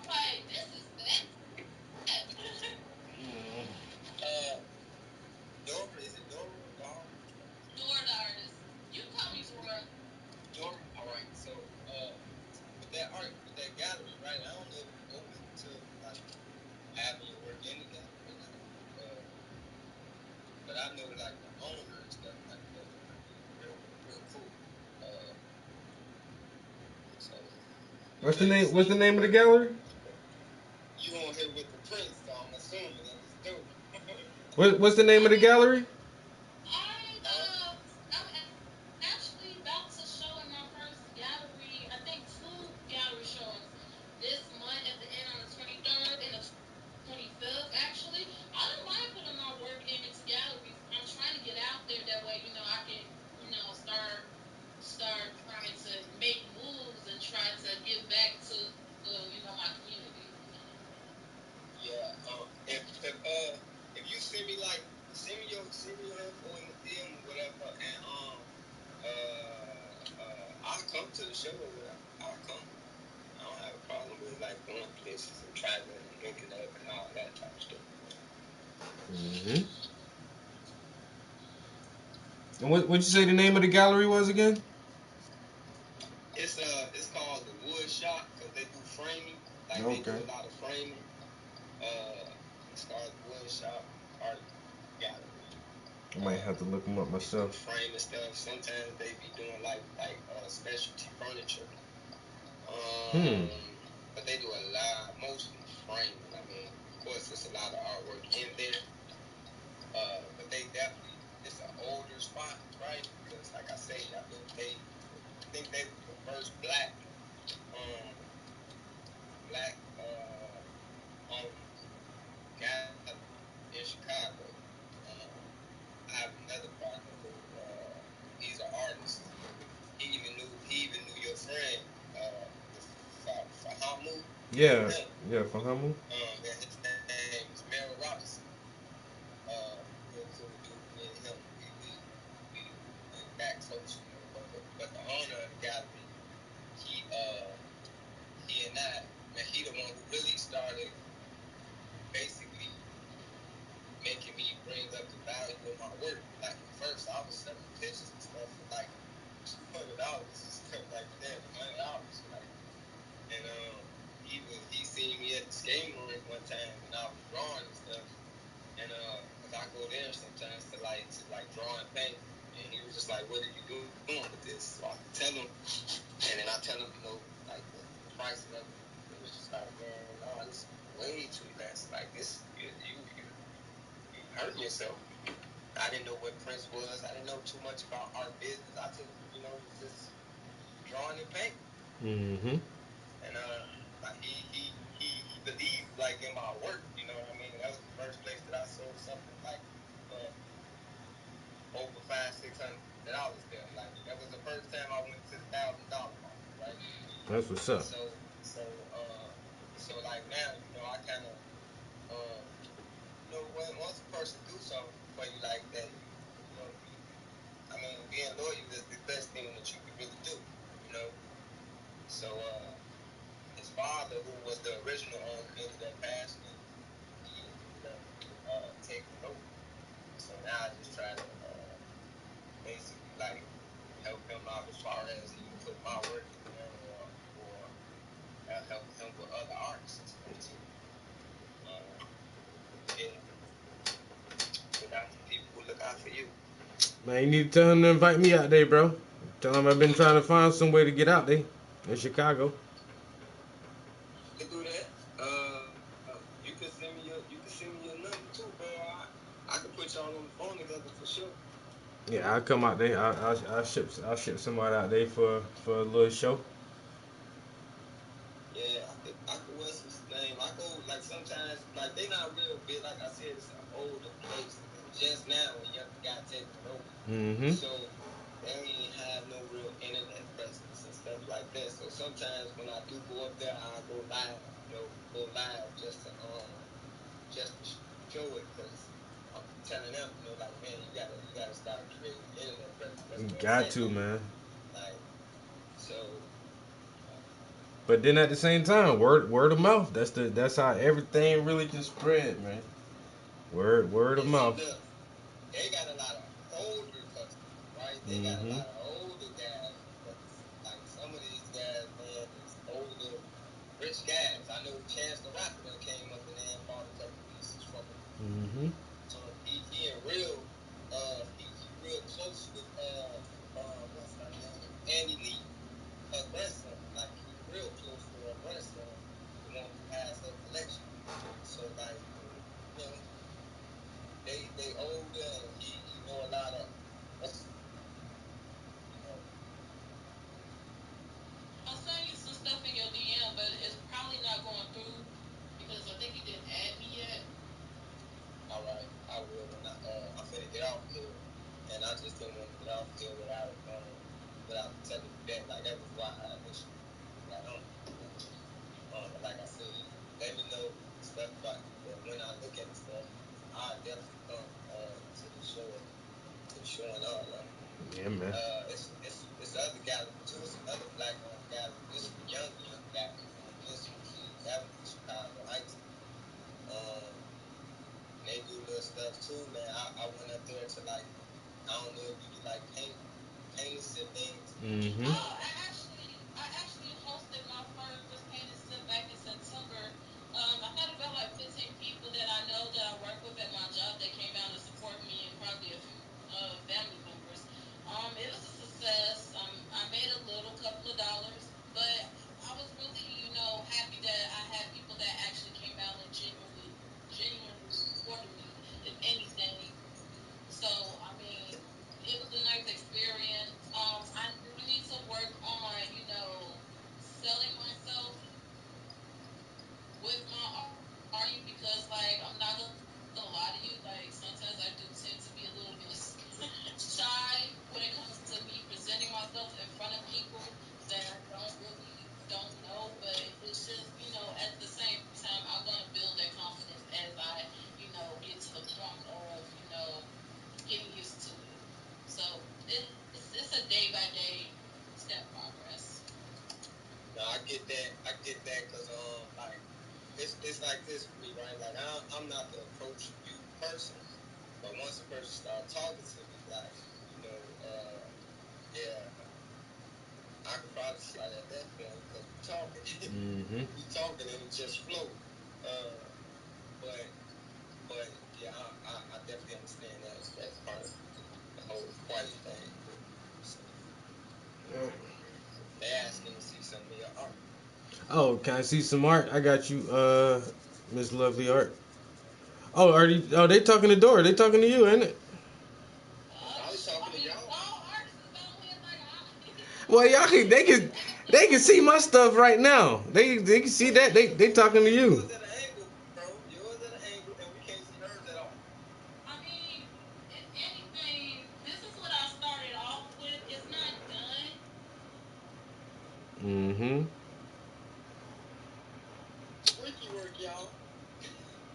Speaker 4: Like, this is that.
Speaker 6: Dora, is it Dora or Dora?
Speaker 4: Dora the artist. You call me Dora.
Speaker 6: Dora. All right. So, with that art, with that gallery, right? I don't know if you're open to like having your work in the gallery or not. But I know like the owner and stuff like that. Real, real cool. So
Speaker 3: What's the name? What's the name of the gallery?
Speaker 6: you on here with the prince, so I'm assuming that it's dope.
Speaker 3: What's the name of the gallery?
Speaker 4: I'm actually about to show in my first gallery. I think 2 gallery showings this month at the end on the 23rd and the 25th. Actually, I don't mind putting my work into galleries. I'm trying to get out there that way. I can start trying to make moves and try to give back to my community.
Speaker 6: Yeah. If you send me your info in the DM or whatever, and I'll come to the show or whatever. I'll come. I don't have a problem with like going places and traveling and looking up and all that type of stuff.
Speaker 3: Mm-hmm. And what'd you say the name of the gallery was again?
Speaker 6: It's called the Wood Shop because they do framing. Like they do a lot of framing. It's called the Wood Shop Art Gallery.
Speaker 3: I might have to look them up myself.
Speaker 6: Framing stuff. Sometimes they be doing like specialty furniture. But they do a lot, mostly framing. I mean, of course, there's a lot of artwork in there. But they definitely, it's an older spot, right? Because like I say, I think they were the first black owned gallery in Chicago. I have another partner who he's an artist. He even knew your friend, Fahamu.
Speaker 3: Yeah, Fahamu.
Speaker 6: His name is Merrill Robinson. Real cool dude. Me and him, we went back close, But the owner of the gallery, he and I, man, he the one who really started basically making me bring up the value of my work. Like at first, I was selling pictures and stuff for like $200 and stuff like that, $100, like. And he seen me at the skating rink one time when I was drawing and stuff. And cause I go there sometimes to draw and paint. And he was just like, "What are you doing with this?" So I tell him, and then I tell him, like the price of it. It was just like, man, no, this is way too less. Like this, you hurting yourself. I didn't know what Prince was. I didn't know too much about art business. I just, was just drawing and painting.
Speaker 3: Mm-hmm.
Speaker 6: And like he believed like in my work. You know what I mean? That was the first place that I sold something like over $500-600 there. Like that was the first time I went to the $1,000 mark, right?
Speaker 3: That's what's up.
Speaker 6: So like now, I kind of once a person do something for you like that, I mean, being loyal is the best thing that you can really do, So his father, who was the original owner, ended up passing, and he ended up taking over. So now I just try to basically like help him out as far as even put my work in there, or help him with other artists and stuff too. Yeah, look out for people who look out for you.
Speaker 3: Man, you need to tell him to invite me out there, bro. Tell him I've been trying to find some way to get out there in Chicago.
Speaker 6: You can do that. You can send me your number too, bro. I can put y'all on the phone together for sure.
Speaker 3: Yeah, I'll come out there. I'll ship somebody out there for a little show.
Speaker 6: Yeah, I could what's his name? I go like sometimes like they not real big. Like I said, it's an older place. Just now when younger guy taking it over.
Speaker 3: Mm-hmm.
Speaker 6: So they ain't have no real internet presence and stuff like that. So sometimes when I do go up there, I go live. Just to show it, because I'm telling them, like, man, you gotta start creating internet presence.
Speaker 3: You got to, man.
Speaker 6: Like, so
Speaker 3: But then at the same time, word of mouth. That's how everything really can spread, man. Word of
Speaker 6: And see,
Speaker 3: mouth.
Speaker 6: look, they got a lot of older customers, right? They got a lot of older guys. But like some of these guys, man, is older, rich guys. I know Chance the Rapper done came up and then bought a couple pieces from him.
Speaker 3: Mm-hmm.
Speaker 6: So he in real, he real close with what's her name, Andy Lee, her grandson. Like he real close to her grandson, the one who has her collection. So like, you know, they older and he know a lot of, you know.
Speaker 4: I'll send you some stuff in your DM, but it's probably not going through because I think you didn't add me yet.
Speaker 6: All right, I will when I'm finna get off here, and I just didn't want to get off here without telling you that. Like that was why I initially got on. But like I said, let me know stuff about it. But when I look at the stuff, I definitely come to the show and all.
Speaker 3: Yeah, man.
Speaker 6: It's other gallery too. It's another black owned gallery. This is a young gallery. This is Avenue, Chicago Heights. They do little stuff too, man. I went up there to like, I don't know if you do like paintings and things.
Speaker 3: Mm-hmm.
Speaker 4: Oh, I actually hosted my first painting sip back in September. I had about like 15 people that I know that I work with at my job that came out to support me and probably a few family members. It was a success. I made a little couple of dollars, but I was really, happy that I had people that actually came out and genuinely supported me, if anything. So, I mean, it was a nice experience. I do need to work on, selling myself with my art because, like, I'm not gonna lie to you, like, sometimes I do tend to be a little bit shy when it comes to me presenting myself in front of people that I don't know, but it's just, at the same time, I'm gonna build that confidence as I, get to the point of, getting used to it. So it's a day by day step progress.
Speaker 6: No, I get that. Because like it's like this for me, right? Like I'm not gonna approach you personally, but once a person starts talking to me, like yeah, I could probably slide at that point because we talking,
Speaker 3: Mm-hmm.
Speaker 6: we talking and it just flow. But yeah, I definitely understand that as part of the whole quiet thing. So, they asking to see some of your art.
Speaker 3: Oh, can I see some art? I got you, Miss Lovely Art. Oh, they talking to Dora. They talking to you, ain't it?
Speaker 6: I was talking to y'all.
Speaker 4: All artists is on here like
Speaker 3: Well, y'all can they can see my stuff right now. They can see that they talking to you.
Speaker 6: Yours at an angle, bro. Yours at an angle, and we can't see hers at all.
Speaker 4: I mean, if anything, this is what I started off with. It's not done.
Speaker 3: Mm-hmm.
Speaker 6: Freaky work, y'all.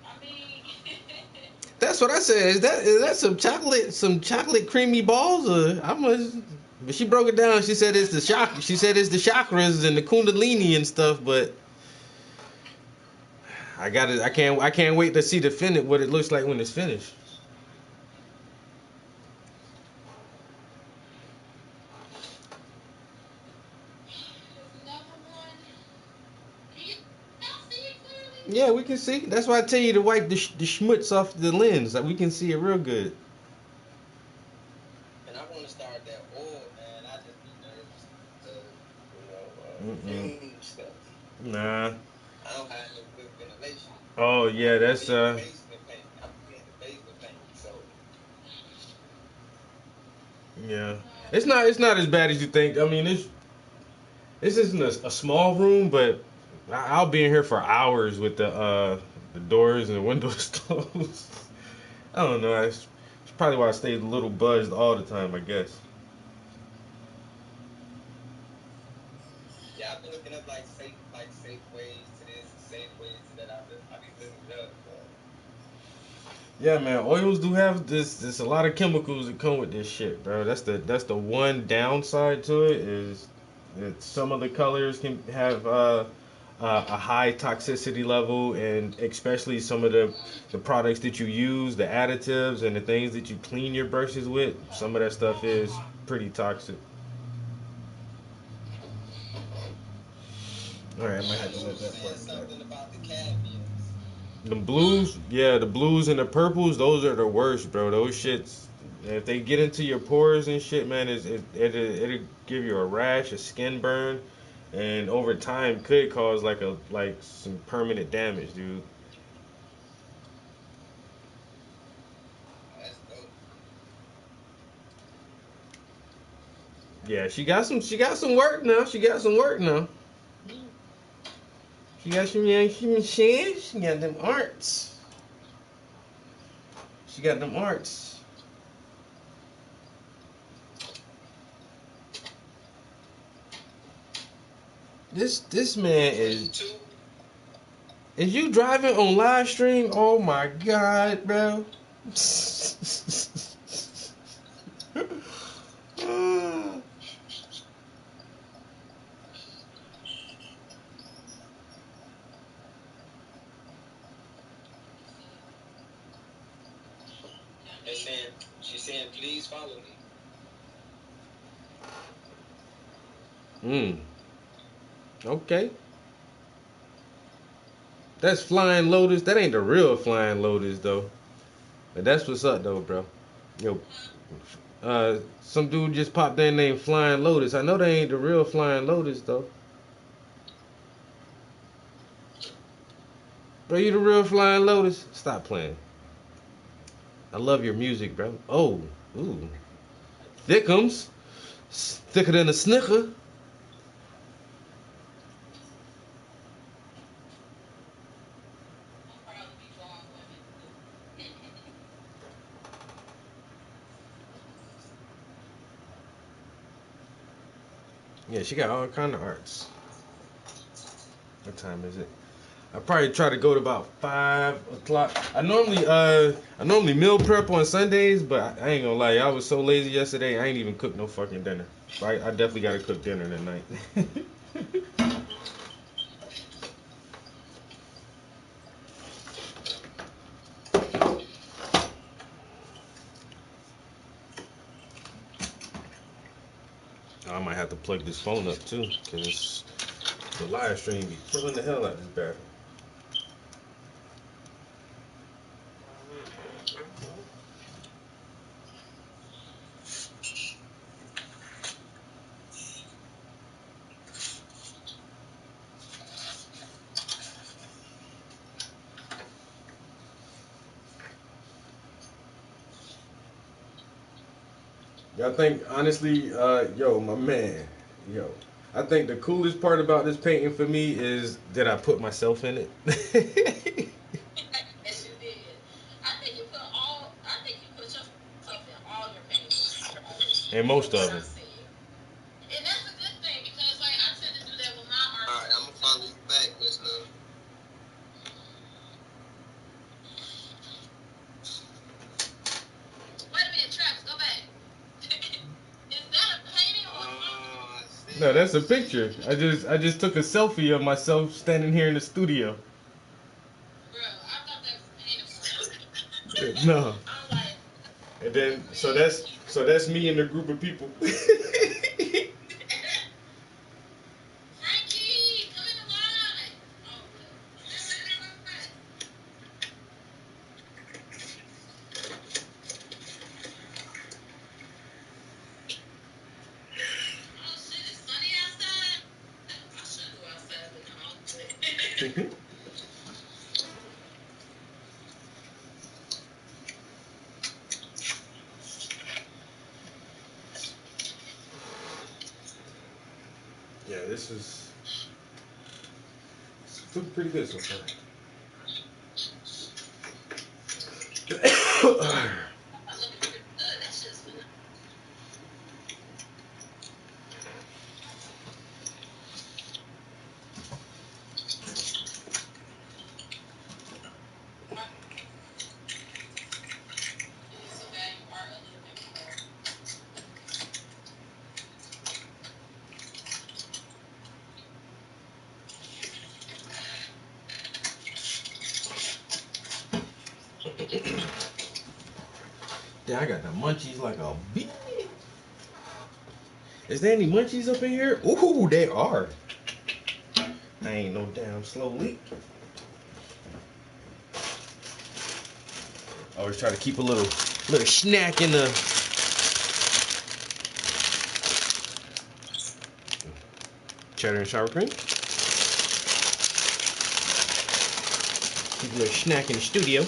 Speaker 4: I mean,
Speaker 3: That's what I said. Is that some chocolate creamy balls? Or I must. But she broke it down. She said it's the chakra. She said it's the chakras and the kundalini and stuff. But I got it. I can't wait to see what it looks like when it's finished.
Speaker 4: there's another one. Can y'all see it clearly?
Speaker 3: Yeah, we can see. That's why I tell you to wipe the schmutz off the lens. Like we can see it real good.
Speaker 6: And I want to start that oil, man. I just be nervous to, fume stuff.
Speaker 3: Nah.
Speaker 6: I don't have no good ventilation.
Speaker 3: Oh yeah, that's
Speaker 6: I'm in the basement paint, so.
Speaker 3: Yeah. It's not as bad as you think. I mean, this isn't a small room, but I'll be in here for hours with the doors and the windows closed. I don't know. It's probably why I stay a little buzzed all the time, I guess.
Speaker 6: Yeah, I've been looking up like safe ways to this, safe ways to that. I be looking it up.
Speaker 3: Yeah, man. Oils do have this. There's a lot of chemicals that come with this shit, bro. That's the one downside to it is Some of the colors can have a high toxicity level, and especially some of the products that you use, the additives and the things that you clean your brushes with, some of that stuff is pretty toxic. All right, I might have to let that
Speaker 6: Saying
Speaker 3: part back.
Speaker 6: something about the cadmiums.
Speaker 3: The blues, yeah, the blues and the purples, those are the worst, bro. Those shits, if they get into your pores and shit, man, it'll give you a rash, a skin burn, and over time could cause like some permanent damage, dude.
Speaker 6: That's dope.
Speaker 3: Yeah, she got some work now. She got some work now. She got some young human machines. She got them arts. She got them arts. This man is you driving on live stream? Oh my god, bro.
Speaker 6: She's saying, please follow me.
Speaker 3: Okay. That's Flying Lotus. That ain't the real Flying Lotus though. But that's what's up though, bro. Yo, some dude just popped in named Flying Lotus. I know they ain't the real Flying Lotus though. Bro, you the real Flying Lotus? Stop playing. I love your music, bro. Oh, ooh. Thickums. Thicker than a snicker.
Speaker 4: I'll probably be drawing women.
Speaker 3: Yeah, she got all kind of arts. What time is it? I probably try to go to about 5 o'clock. I normally meal prep on Sundays, but I ain't gonna lie, I was so lazy yesterday. I ain't even cooked no fucking dinner. I definitely gotta cook dinner tonight. I might have to plug this phone up too, cause the live stream be killing the hell out of this battery. Y'all think honestly, yo, my man, yo, I think the coolest part about this painting for me is that I put myself in it.
Speaker 4: Yes, you did. I think you put yourself in all your paintings.
Speaker 3: And most
Speaker 4: From
Speaker 3: of
Speaker 4: what
Speaker 3: them.
Speaker 4: I've seen. And that's a good thing because like I tend to do that with my art.
Speaker 6: Alright, I'm gonna follow you back, Miss Love.
Speaker 4: Wait a minute, Travis, go back. Is that a painting or something?
Speaker 6: Oh, I see.
Speaker 3: No, that's a picture. I just took a selfie of myself standing here in the studio.
Speaker 4: Bro, I thought that was a painting.
Speaker 3: No.
Speaker 4: I'm like,
Speaker 3: And then so that's me and a group of people.
Speaker 4: Frankie, come in the line. Oh, oh shit, it's sunny outside. I shouldn't go outside, but no, I'll do it.
Speaker 3: Yeah, this is looking pretty good so far.
Speaker 4: I'm looking pretty good. That's just it's okay. Art a little bit more.
Speaker 3: Damn, I got the munchies like a bee. Is there any munchies up in here? Ooh, they are. I ain't no damn slow leak. Always try to keep a little snack in the. Cheddar and sour cream. Keep a little snack in the studio.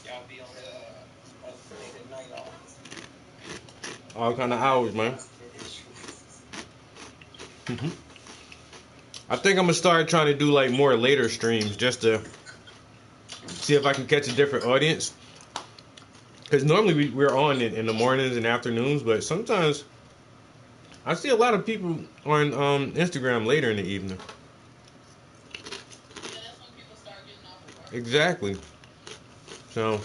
Speaker 6: Y'all be on take the night off.
Speaker 3: All kind of hours, man. I think I'm gonna start trying to do like more later streams just to see if I can catch a different audience. Because normally we're on it in the mornings and afternoons, but sometimes I see a lot of people on Instagram later in the evening.
Speaker 4: Yeah, that's when people start getting off of work.
Speaker 3: Exactly. So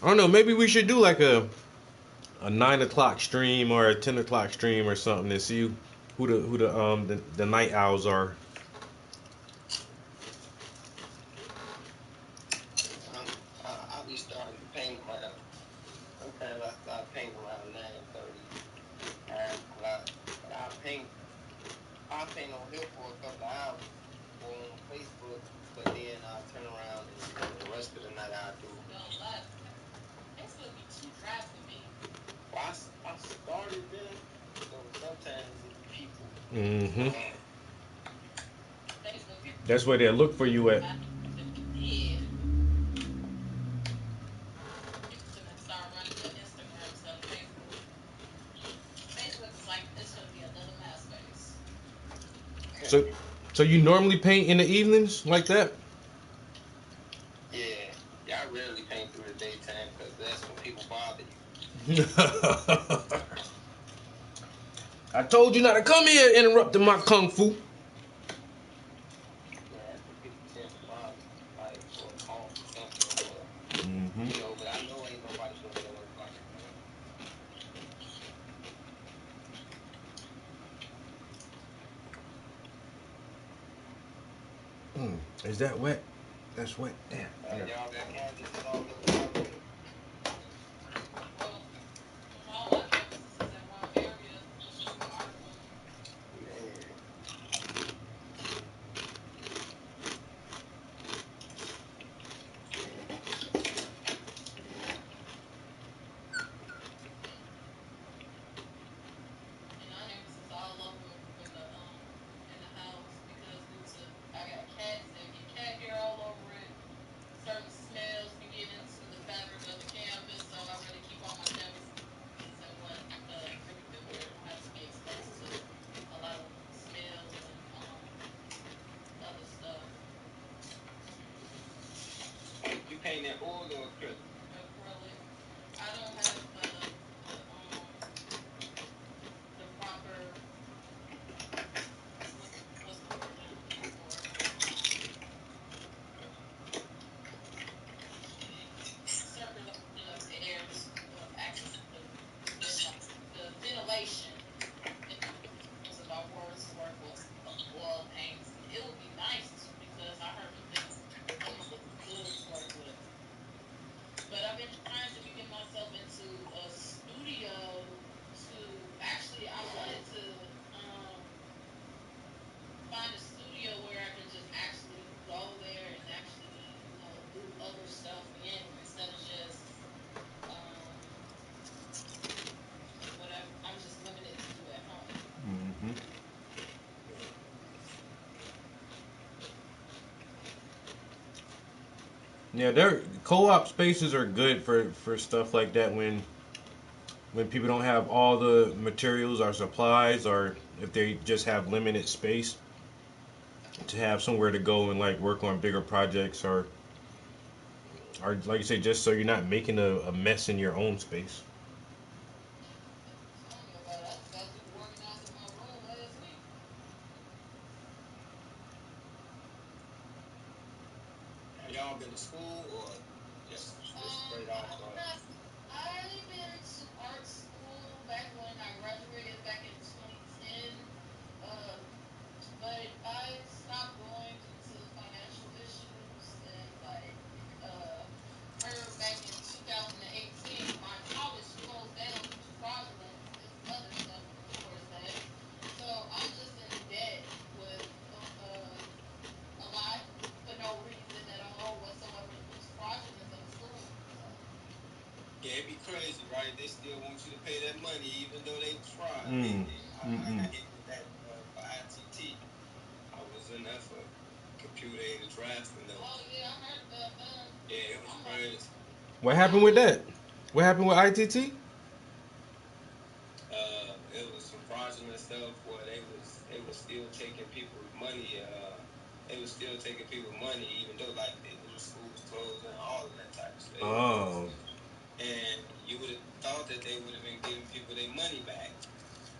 Speaker 3: I don't know. Maybe we should do like a 9 o'clock stream or a 10 o'clock stream or something to see who the night owls are.
Speaker 6: I'll be starting to paint around. Sometimes I start painting around 9:30. But I'll paint on here for a couple of hours or on Facebook, but then I'll turn around and the rest of the night I'll do.
Speaker 4: Don't lie. Facebook be too dry for me.
Speaker 6: Well, I started there, so sometimes it be people.
Speaker 3: Mm-hmm.
Speaker 4: Facebook people.
Speaker 3: That's where they look for you at.
Speaker 4: Yeah. People gonna start running to Instagram instead of Facebook. Facebook is like it's gonna be another MySpace.
Speaker 3: So you normally paint in the evenings like that?
Speaker 6: Yeah, I rarely paint through the daytime because that's when people bother you.
Speaker 3: I told you not to come here interrupting my kung fu.
Speaker 6: Yeah, that's when people tend to bother you, like for a call or something, or,
Speaker 3: Mm-hmm.
Speaker 6: you know, but I know ain't nobody gonna be at work like
Speaker 3: Is that wet? That's wet. Damn.
Speaker 6: that. Y'all got candidates and all that already?
Speaker 4: Well, all my campuses is in one area. It's just the art room.
Speaker 6: Man.
Speaker 4: And our campus is all over in the house because due to I got cats that get cat hair all over it. Certain smells be getting into the fabric of the canvas, so I really keep all my canvases in one everything where it don't have to be exposed to a lot of smells and other stuff.
Speaker 6: You paint that oil or acrylic?
Speaker 4: Acrylic. I don't have the proper what's the word I'm looking for? Circulation of air, access to the ventilation. Most of our words to work with oil paints. It would be nice because I heard them look good to work with. But I've been trying to get myself into a studio to actually I wanted to find a studio where I can just actually go there and actually, do other stuff in instead of just whatever I'm just limited to do at home.
Speaker 3: Mm-hmm. Yeah, their co-op spaces are good for stuff like that when people don't have all the materials or supplies, or if they just have limited space to have somewhere to go and like work on bigger projects, or like you say, just so you're not making a mess in your own space.
Speaker 4: I don't know about it. I just got through organizing my room last week.
Speaker 6: Have y'all been to school or just straight off?
Speaker 4: I've been to art school back when I graduated back in 2010. But I stopped going due to financial issues,
Speaker 6: right? They still want you to pay that money, even though they tried. I got hit with that for ITT. I was in there for computer aided drafting though.
Speaker 4: Oh yeah, I heard about that.
Speaker 6: Yeah, it was crazy.
Speaker 3: What happened with that? What happened with ITT?
Speaker 6: It was some fraudulent stuff where they was still taking people's money. They was still taking people's money, even though like the school was closed and all of that type of stuff.
Speaker 3: Oh.
Speaker 6: And you would have thought that they would have been giving people their money back,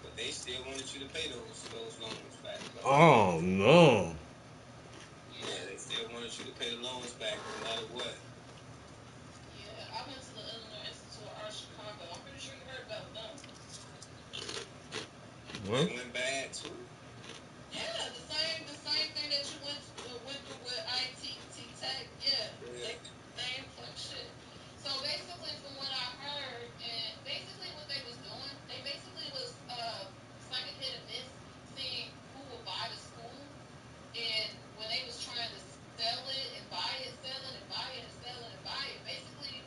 Speaker 6: but they still wanted you to pay those loans back.
Speaker 3: Oh no.
Speaker 6: Yeah, they still wanted you to pay the loans back no matter what.
Speaker 4: Yeah, I went to the Illinois Institute of Art Chicago. I'm pretty sure you heard about them.
Speaker 3: What?
Speaker 6: They went bad too.
Speaker 4: Yeah, the same thing that you went through with ITT Tech. Yeah, same fuck shit. So basically, from what I heard, and basically what they was doing, they basically was it's like a hit or miss, seeing who would buy the school, and when they was trying to sell it and buy it, sell it and buy it and sell it and buy it, basically,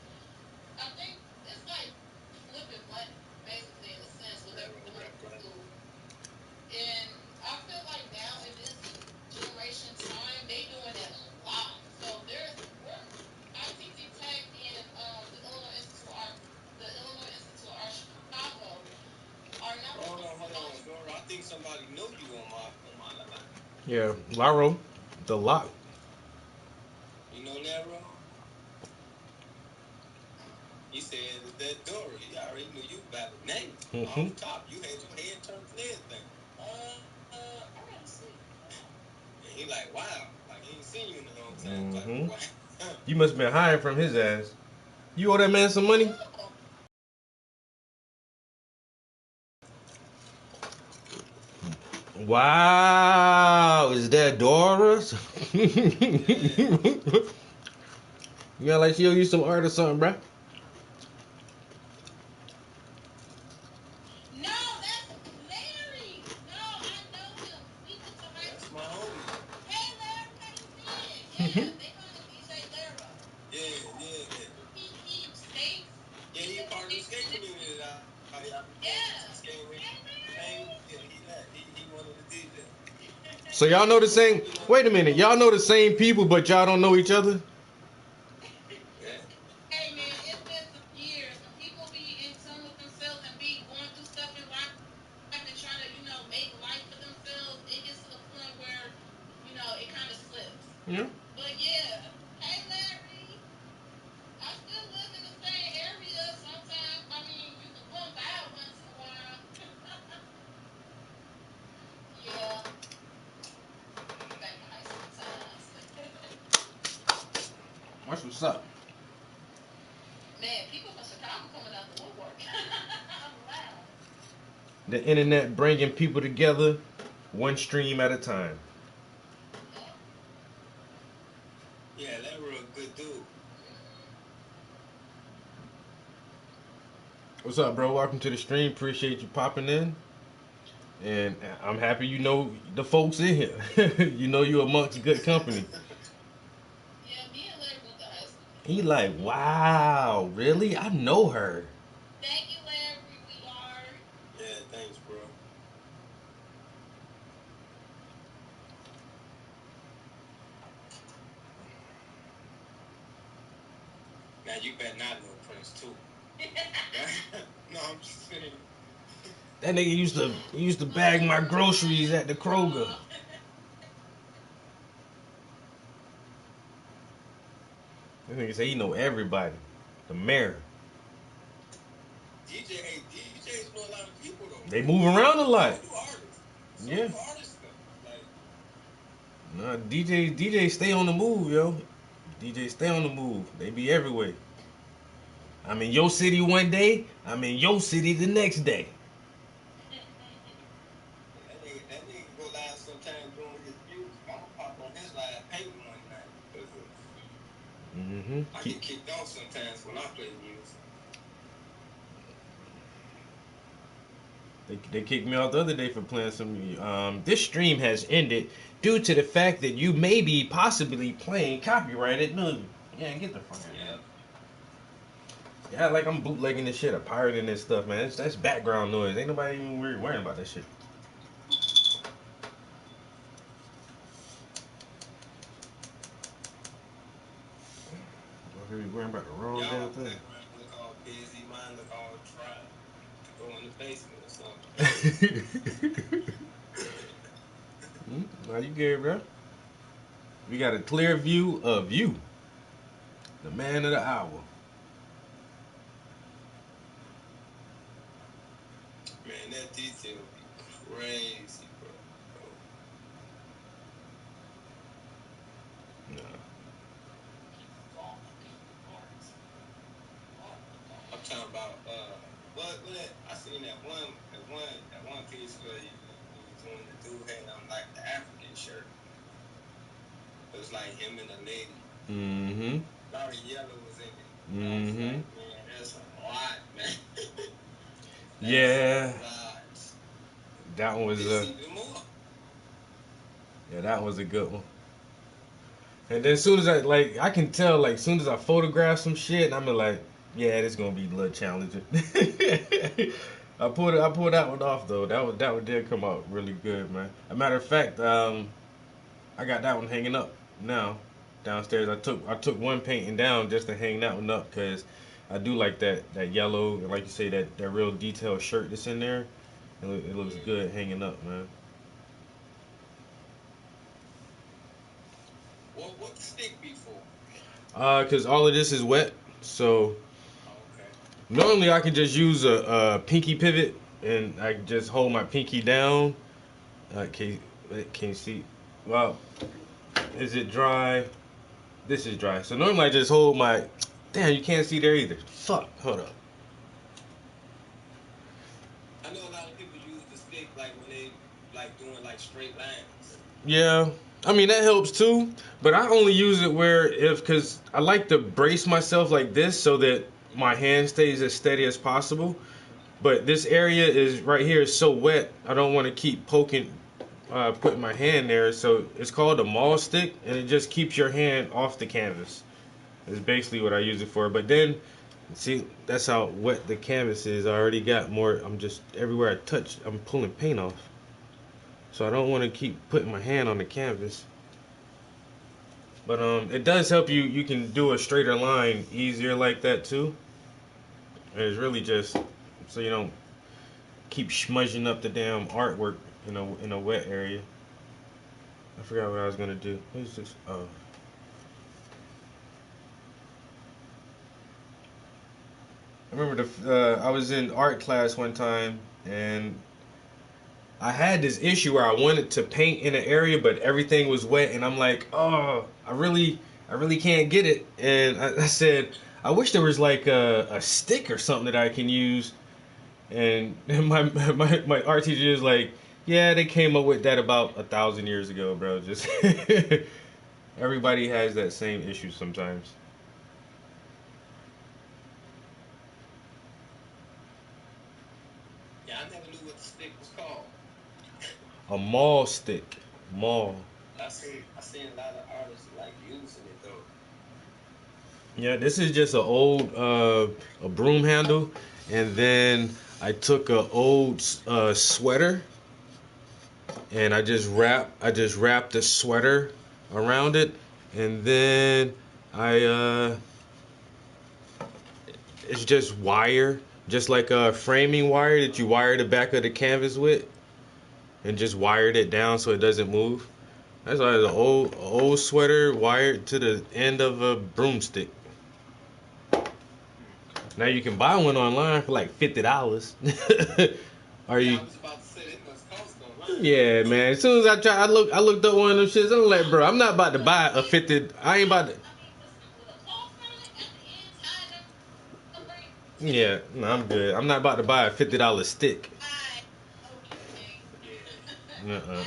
Speaker 4: I think it's like flipping money, basically in a sense, with their school. And I feel like now in this generation time, they doing that a lot. So ITT Tech and the Illinois Institute of Art Chicago are not.
Speaker 6: Hold on, Dora. I think somebody know you on my line.
Speaker 3: Yeah, Laro, the lot.
Speaker 6: You know Laro? He said that Dora. He already knew you by the name. Off top, you had your head turned and everything.
Speaker 4: I gotta see.
Speaker 6: And he like, wow, like he ain't seen you in a long time. Like, wow.
Speaker 3: You must have been hiding from his ass. You owe that man some money?
Speaker 4: Oh.
Speaker 3: Wow, is that Dora's? You got like she owe you some art or something, bruh?
Speaker 4: No, that's Larry. No, I know him. We went to high
Speaker 6: That's
Speaker 4: school.
Speaker 6: my homie.
Speaker 4: Hey, Larry, how you been? Yeah, they call him DJ Laro.
Speaker 6: Yeah.
Speaker 4: He skates.
Speaker 6: Yeah, he part of the skate community.
Speaker 4: Yeah.
Speaker 6: He wanted to do that.
Speaker 3: So y'all know the same. Wait a minute, y'all know the same people, but y'all don't know each other.
Speaker 4: Hey man, it's been some years. When people be in tune with themselves and be going through stuff in life and trying to, make life for themselves, it gets to the point where, it kind of slips.
Speaker 3: Yeah.
Speaker 4: But yeah, hey Larry, I still live in the same area. Sometimes, you can bump out once in a while. Yeah, back in high school times.
Speaker 3: What's up?
Speaker 4: Man, people from Chicago coming out the woodwork. I'm loud.
Speaker 3: The internet bringing people together, one stream at a time.
Speaker 6: Yeah, that real good dude.
Speaker 3: What's up, bro? Welcome to the stream. Appreciate you popping in. And I'm happy you know the folks in here. You know you're amongst good company.
Speaker 4: Yeah, me and Larry went to high school.
Speaker 3: He like, wow, really? I know her.
Speaker 4: Thank you, Larry. We are.
Speaker 6: Yeah, thanks, bro. Now you better not know Prince too. No, I'm just saying.
Speaker 3: That nigga used to bag my groceries at the Kroger. That nigga say he know everybody. The mayor.
Speaker 6: DJs know a lot of people though.
Speaker 3: They move around a lot.
Speaker 6: They do artists.
Speaker 3: Yeah.
Speaker 6: They do artist stuff. Like,
Speaker 3: Nah, DJ stay on the move, yo. DJ stay on the move. They be everywhere. I'm in your city one day, I'm in your city the next day.
Speaker 6: that nigga go live sometimes doing his music. I'm gonna pop on his live painting one night. I get kicked off sometimes when I play music.
Speaker 3: They kicked me out the other day for playing some. This stream has ended due to the fact that you may be possibly playing copyrighted music. Yeah, get the fuck out. Yeah, like I'm bootlegging this shit, or pirating this stuff, man. That's background noise. Ain't nobody even worrying about that shit. Are you worrying about the wrong
Speaker 6: Y'all
Speaker 3: damn
Speaker 6: background
Speaker 3: thing?
Speaker 6: look all busy, mine look all dry. To go in the basement or something.
Speaker 3: Now you good, bro? We got a clear view of you, the man of the hour.
Speaker 6: Man, that detail be crazy, bro.
Speaker 3: Nah.
Speaker 6: I'm talking about what that I seen that one piece where you was doing the dude had on like the African shirt. It was like him and a lady.
Speaker 3: Mm-hmm.
Speaker 6: A lot of yellow was in it.
Speaker 3: Mm-hmm.
Speaker 6: Man, that's a lot, man.
Speaker 3: Yeah.
Speaker 6: A lot.
Speaker 3: That one was
Speaker 6: It's even more.
Speaker 3: yeah, that was a good one. And then as soon as I can tell, like, as soon as I photograph some shit, I'm like, yeah, this gonna be a little challenging. I pulled that one off though. That one did come out really good, man. A matter of fact, I got that one hanging up now downstairs. I took one painting down just to hang that one up because I do like that yellow and like you say that real detailed shirt that's in there. It looks good hanging up, man.
Speaker 6: What the stick be for?
Speaker 3: Cause all of this is wet, so
Speaker 6: Okay.
Speaker 3: normally I can just use a pinky pivot and I just hold my pinky down. Can you see? Well, is it dry? This is dry. So normally I just hold my. Damn, you can't see there either. Fuck. Hold up.
Speaker 6: I know a lot of people use the stick like when they like doing like straight lines.
Speaker 3: Yeah. I mean that helps too, but I only use it cause I like to brace myself like this so that my hand stays as steady as possible. But this area is right here is so wet. I don't want to keep putting my hand there. So it's called a maul stick, and it just keeps your hand off the canvas. Is basically what I use it for. But then, see, that's how wet the canvas is. I already got more. I'm just everywhere I touch, I'm pulling paint off. So I don't want to keep putting my hand on the canvas. But it does help you. You can do a straighter line easier like that too. And it's really just so you don't keep smudging up the damn artwork in a wet area. I forgot what I was gonna do. What is this? Oh. I remember I was in art class one time and I had this issue where I wanted to paint in an area but everything was wet and I'm like, oh, I really can't get it. And I said, I wish there was like a stick or something that I can use. And my art teacher is like, yeah, they came up with that about 1,000 years ago, bro. Just everybody has that same issue sometimes.
Speaker 6: Yeah, I never knew what the stick was called.
Speaker 3: A maul stick, maul.
Speaker 6: I seen a lot of artists like using it though.
Speaker 3: Yeah, this is just an old a broom handle, and then I took a old sweater, and I just wrapped the sweater around it, and then it's just wire, just like a framing wire that you wire the back of the canvas with, and just wired it down so it doesn't move. That's why it's an old sweater wired to the end of a broomstick. Now you can buy one online for like $50. Are
Speaker 6: Yeah,
Speaker 3: you?
Speaker 6: I was about to say it must cost online.
Speaker 3: Yeah, man. As soon as I looked up one of them shits. I'm like, bro, I'm not about to buy a 50. I ain't about to. Yeah, no, I'm good. I'm not about to buy a $50 stick. Uh-uh.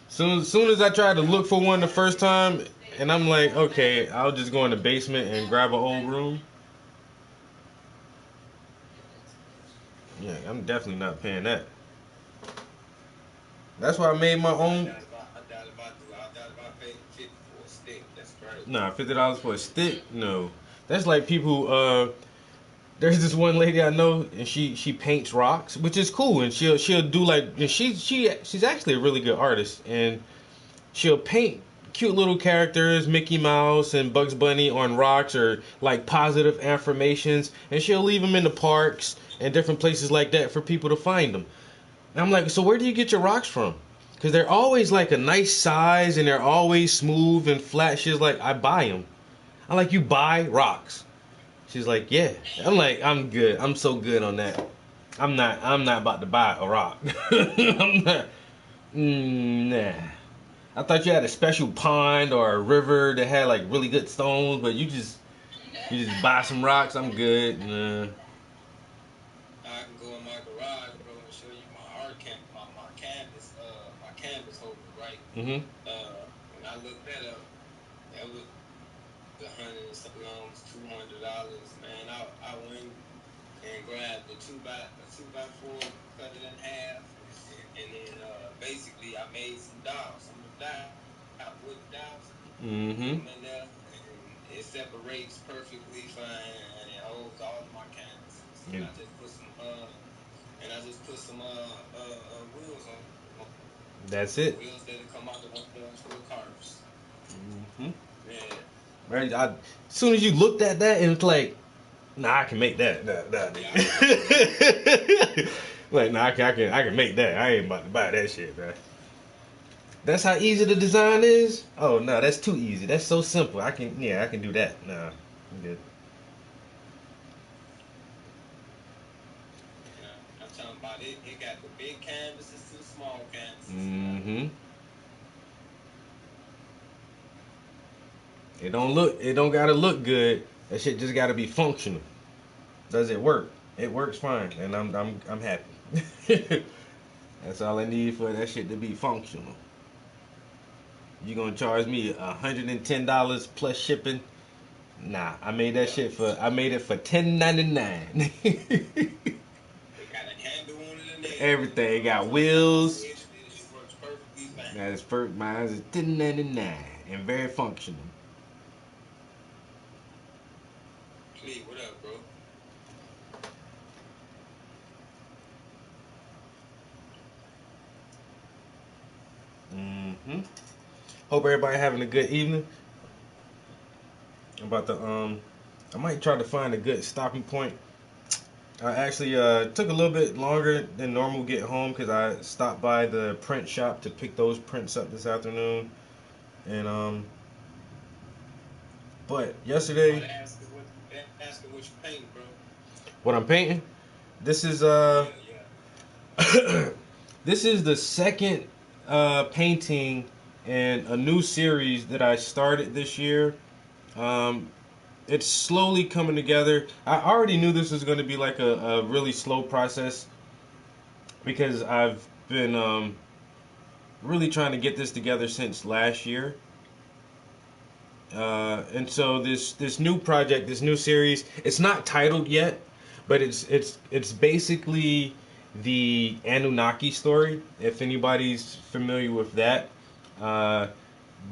Speaker 3: Soon as I tried to look for one the first time, and I'm like, okay, I'll just go in the basement and grab an old room. Yeah, I'm definitely not paying that. That's why I made my own.
Speaker 6: I doubt if I paid 50 for a stick. That's crazy.
Speaker 3: Nah, $50 for a stick? No. That's like people there's this one lady I know, and she paints rocks, which is cool, and she'll do like, and she's actually a really good artist, and she'll paint cute little characters, Mickey Mouse and Bugs Bunny on rocks, or like positive affirmations, and she'll leave them in the parks and different places like that for people to find them. And I'm like, so where do you get your rocks from? Because they're always like a nice size, and they're always smooth and flat. She's like, I buy them. I'm like, you buy rocks? She's like, yeah. I'm like, I'm good. I'm so good on that. I'm not about to buy a rock. I'm not. Nah. I thought you had a special pond or a river that had like really good stones, but you just buy some rocks. I'm good. Nah.
Speaker 6: I can go in my garage, bro, and show you my art my canvas holder, right?
Speaker 3: Mhm.
Speaker 6: When I looked that up, that was $100 and something, $200. Man, I went and grabbed a 2x4, cut it in half, and then basically I made some dials, wood dials.
Speaker 3: Mhm.
Speaker 6: In there, and it separates perfectly fine, and it holds all of my canvases. And
Speaker 3: Yeah.
Speaker 6: I just put some wheels on.
Speaker 3: That's it.
Speaker 6: Wheels that come out the little cars.
Speaker 3: Mhm.
Speaker 6: Yeah.
Speaker 3: Right. As soon as you looked at that, and it's like, nah, I can make that. Like, nah, I can make that. I ain't about to buy that shit, man. That's how easy the design is. Oh no, that's too easy. That's so simple. I can do that. Nah, I'm good.
Speaker 6: I'm talking about it. It got the big canvases to the small canvases.
Speaker 3: Mm-hmm. It don't gotta look good. That shit just gotta be functional. Does it work? It works fine, and I'm happy. That's all I need for that shit to be functional. You gonna charge me $110 plus shipping? Nah, I made it for $10.99.
Speaker 6: It got a handle on it and
Speaker 3: Everything. It got wheels.
Speaker 6: It works perfectly fine.
Speaker 3: That is first. Mine is $10.99 and very functional.
Speaker 6: Lee, what up, bro?
Speaker 3: Mm-hmm. Hope everybody having a good evening. I'm about to I might try to find a good stopping point. I actually took a little bit longer than normal getting home because I stopped by the print shop to pick those prints up this afternoon, and but yesterday.
Speaker 6: Ask what you painting, bro.
Speaker 3: What I'm painting? This is
Speaker 6: Yeah.
Speaker 3: this is the second painting in a new series that I started this year. It's slowly coming together. I already knew this was going to be like a really slow process because I've been really trying to get this together since last year. And so this new project, this new series, it's not titled yet, but it's basically the Anunnaki story. If anybody's familiar with that, uh,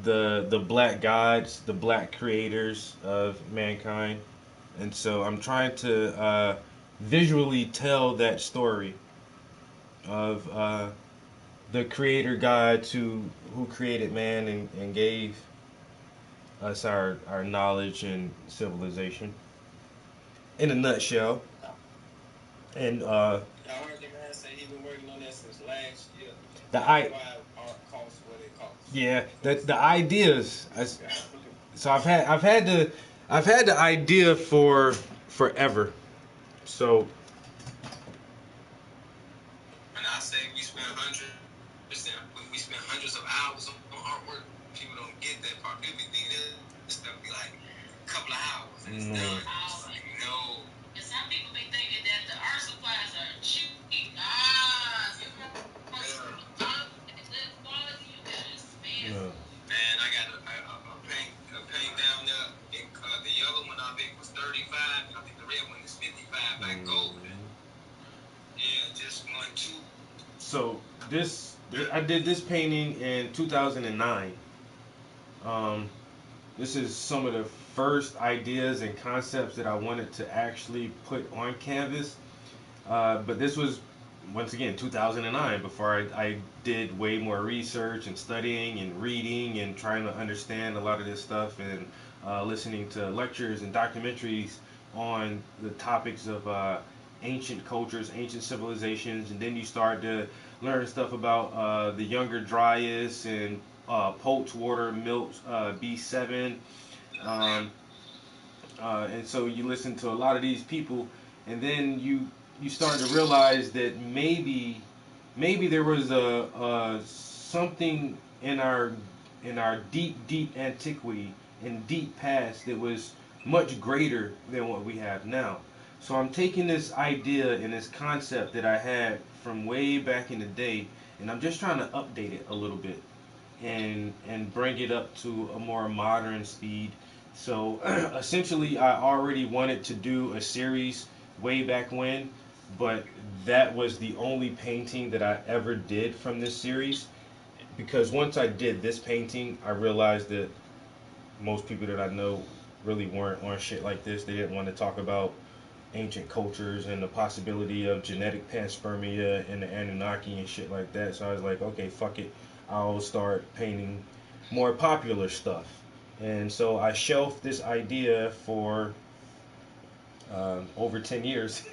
Speaker 3: the black gods, the black creators of mankind, and so I'm trying to visually tell that story of the creator gods who created man and gave us our knowledge and civilization in a nutshell. And
Speaker 6: I heard the man say he been working on that since last year.
Speaker 3: the
Speaker 6: Why art costs what it costs.
Speaker 3: yeah, the ideas. So I've had the idea for forever. So
Speaker 6: And I say we spend hundreds of hours on artwork. People don't get that part. People think this stuff be like a couple of hours and it's done. No.
Speaker 4: And some people be thinking that the art supplies are cheap. Good quality, you gotta spend.
Speaker 6: Man, I got a paint down there. The yellow one I think was 35. I think the red one is 55. Like gold. Yeah, just 1, 2.
Speaker 3: So I did this painting in 2009. This is some of the first ideas and concepts that I wanted to actually put on canvas. But this was, once again, 2009, before I did way more research and studying and reading and trying to understand a lot of this stuff, and listening to lectures and documentaries on the topics of ancient cultures, ancient civilizations. And then you start to learn stuff about the Younger Dryas and Polk's water, Milk's B7. Um, and so you listen to a lot of these people, and then you start to realize that maybe there was a something in our deep antiquity and deep past that was much greater than what we have now. So I'm taking this idea and this concept that I had from way back in the day, and I'm just trying to update it a little bit and bring it up to a more modern speed. So essentially, I already wanted to do a series way back when, but that was the only painting that I ever did from this series. Because once I did this painting, I realized that most people that I know really weren't on shit like this. They didn't want to talk about ancient cultures and the possibility of genetic panspermia and the Anunnaki and shit like that. So I was like, okay, fuck it. I'll start painting more popular stuff. And so I shelved this idea for over 10 years.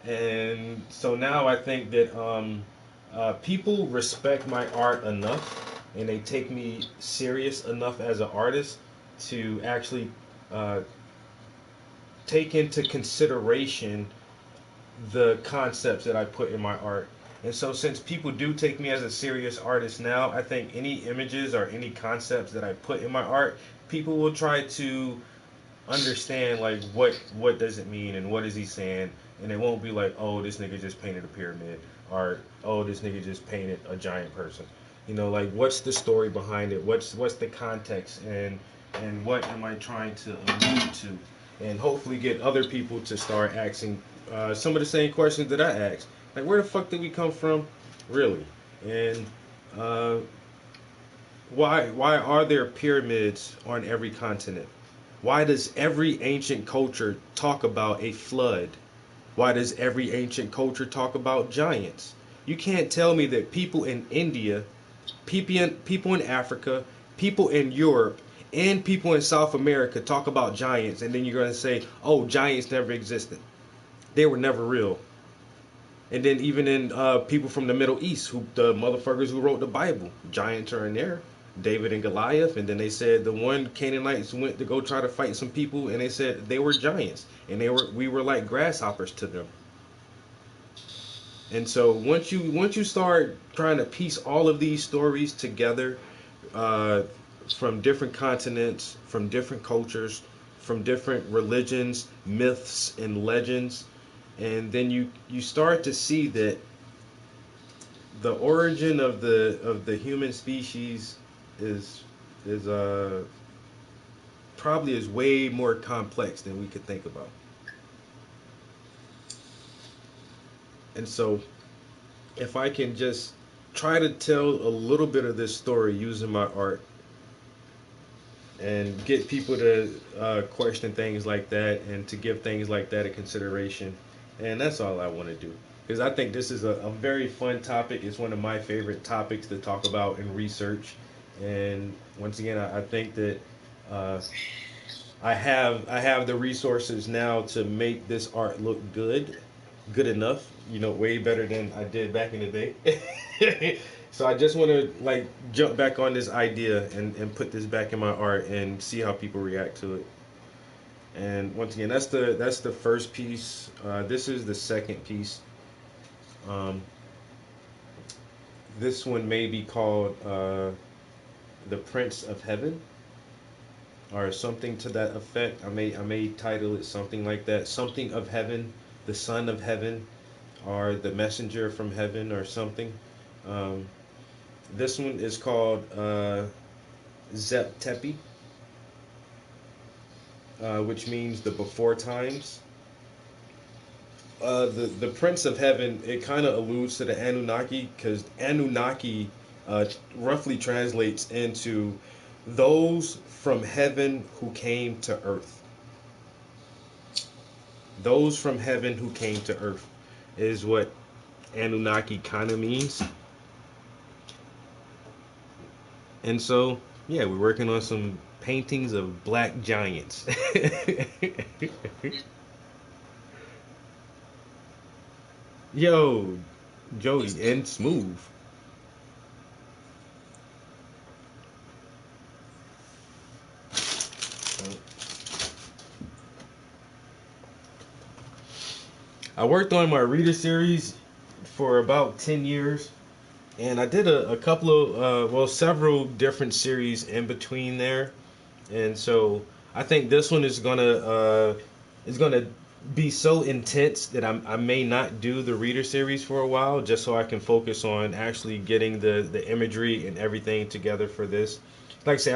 Speaker 3: And so now I think that people respect my art enough, and they take me serious enough as an artist to actually take into consideration the concepts that I put in my art. And so since people do take me as a serious artist now, I think any images or any concepts that I put in my art, people will try to understand, like, what does it mean and what is he saying. And it won't be like, oh, this nigga just painted a pyramid, or oh, this nigga just painted a giant person. You know, like, what's the story behind it? What's the context, and what am I trying to allude to? And hopefully get other people to start asking some of the same questions that I asked. Like, where the fuck did we come from, really? And why are there pyramids on every continent? Why does every ancient culture talk about a flood? Why does every ancient culture talk about giants? You can't tell me that people in India, people in Africa, people in Europe, and people in South America talk about giants, and then you're going to say, oh, giants never existed. They were never real. And then even in people from the Middle East, the motherfuckers who wrote the Bible, giants are in there. David and Goliath, and then they said the one Canaanites went to go try to fight some people, and they said they were giants, and we were like grasshoppers to them. And so once you start trying to piece all of these stories together, from different continents, from different cultures, from different religions, myths, and legends, and then you start to see that the origin of the human species is probably is way more complex than we could think about. And so if I can just try to tell a little bit of this story using my art and get people to question things like that and to give things like that a consideration, and that's all I want to do. Because I think this is a very fun topic. It's one of my favorite topics to talk about and research. And once again, I think that I have the resources now to make this art look good enough. You know, way better than I did back in the day. So I just want to like jump back on this idea and put this back in my art and see how people react to it. And once again, that's the first piece. This is the second piece. This one may be called The Prince of Heaven, or something to that effect. I may title it something like that. Something of Heaven, the Son of Heaven, or the Messenger from Heaven, or something. This one is called Zep Tepi, which means the before times. The Prince of Heaven, it kind of alludes to the Anunnaki, because Anunnaki roughly translates into Those from heaven who came to earth. Those from heaven who came to earth is what Anunnaki kind of means. And so, yeah, we're working on some paintings of black giants. Yo, Jody and Smooth. I worked on my reader series for about 10 years, and I did a couple of, several different series in between there. And so I think this one is gonna be so intense that I may not do the reader series for a while, just so I can focus on actually getting the imagery and everything together for this. Like I say,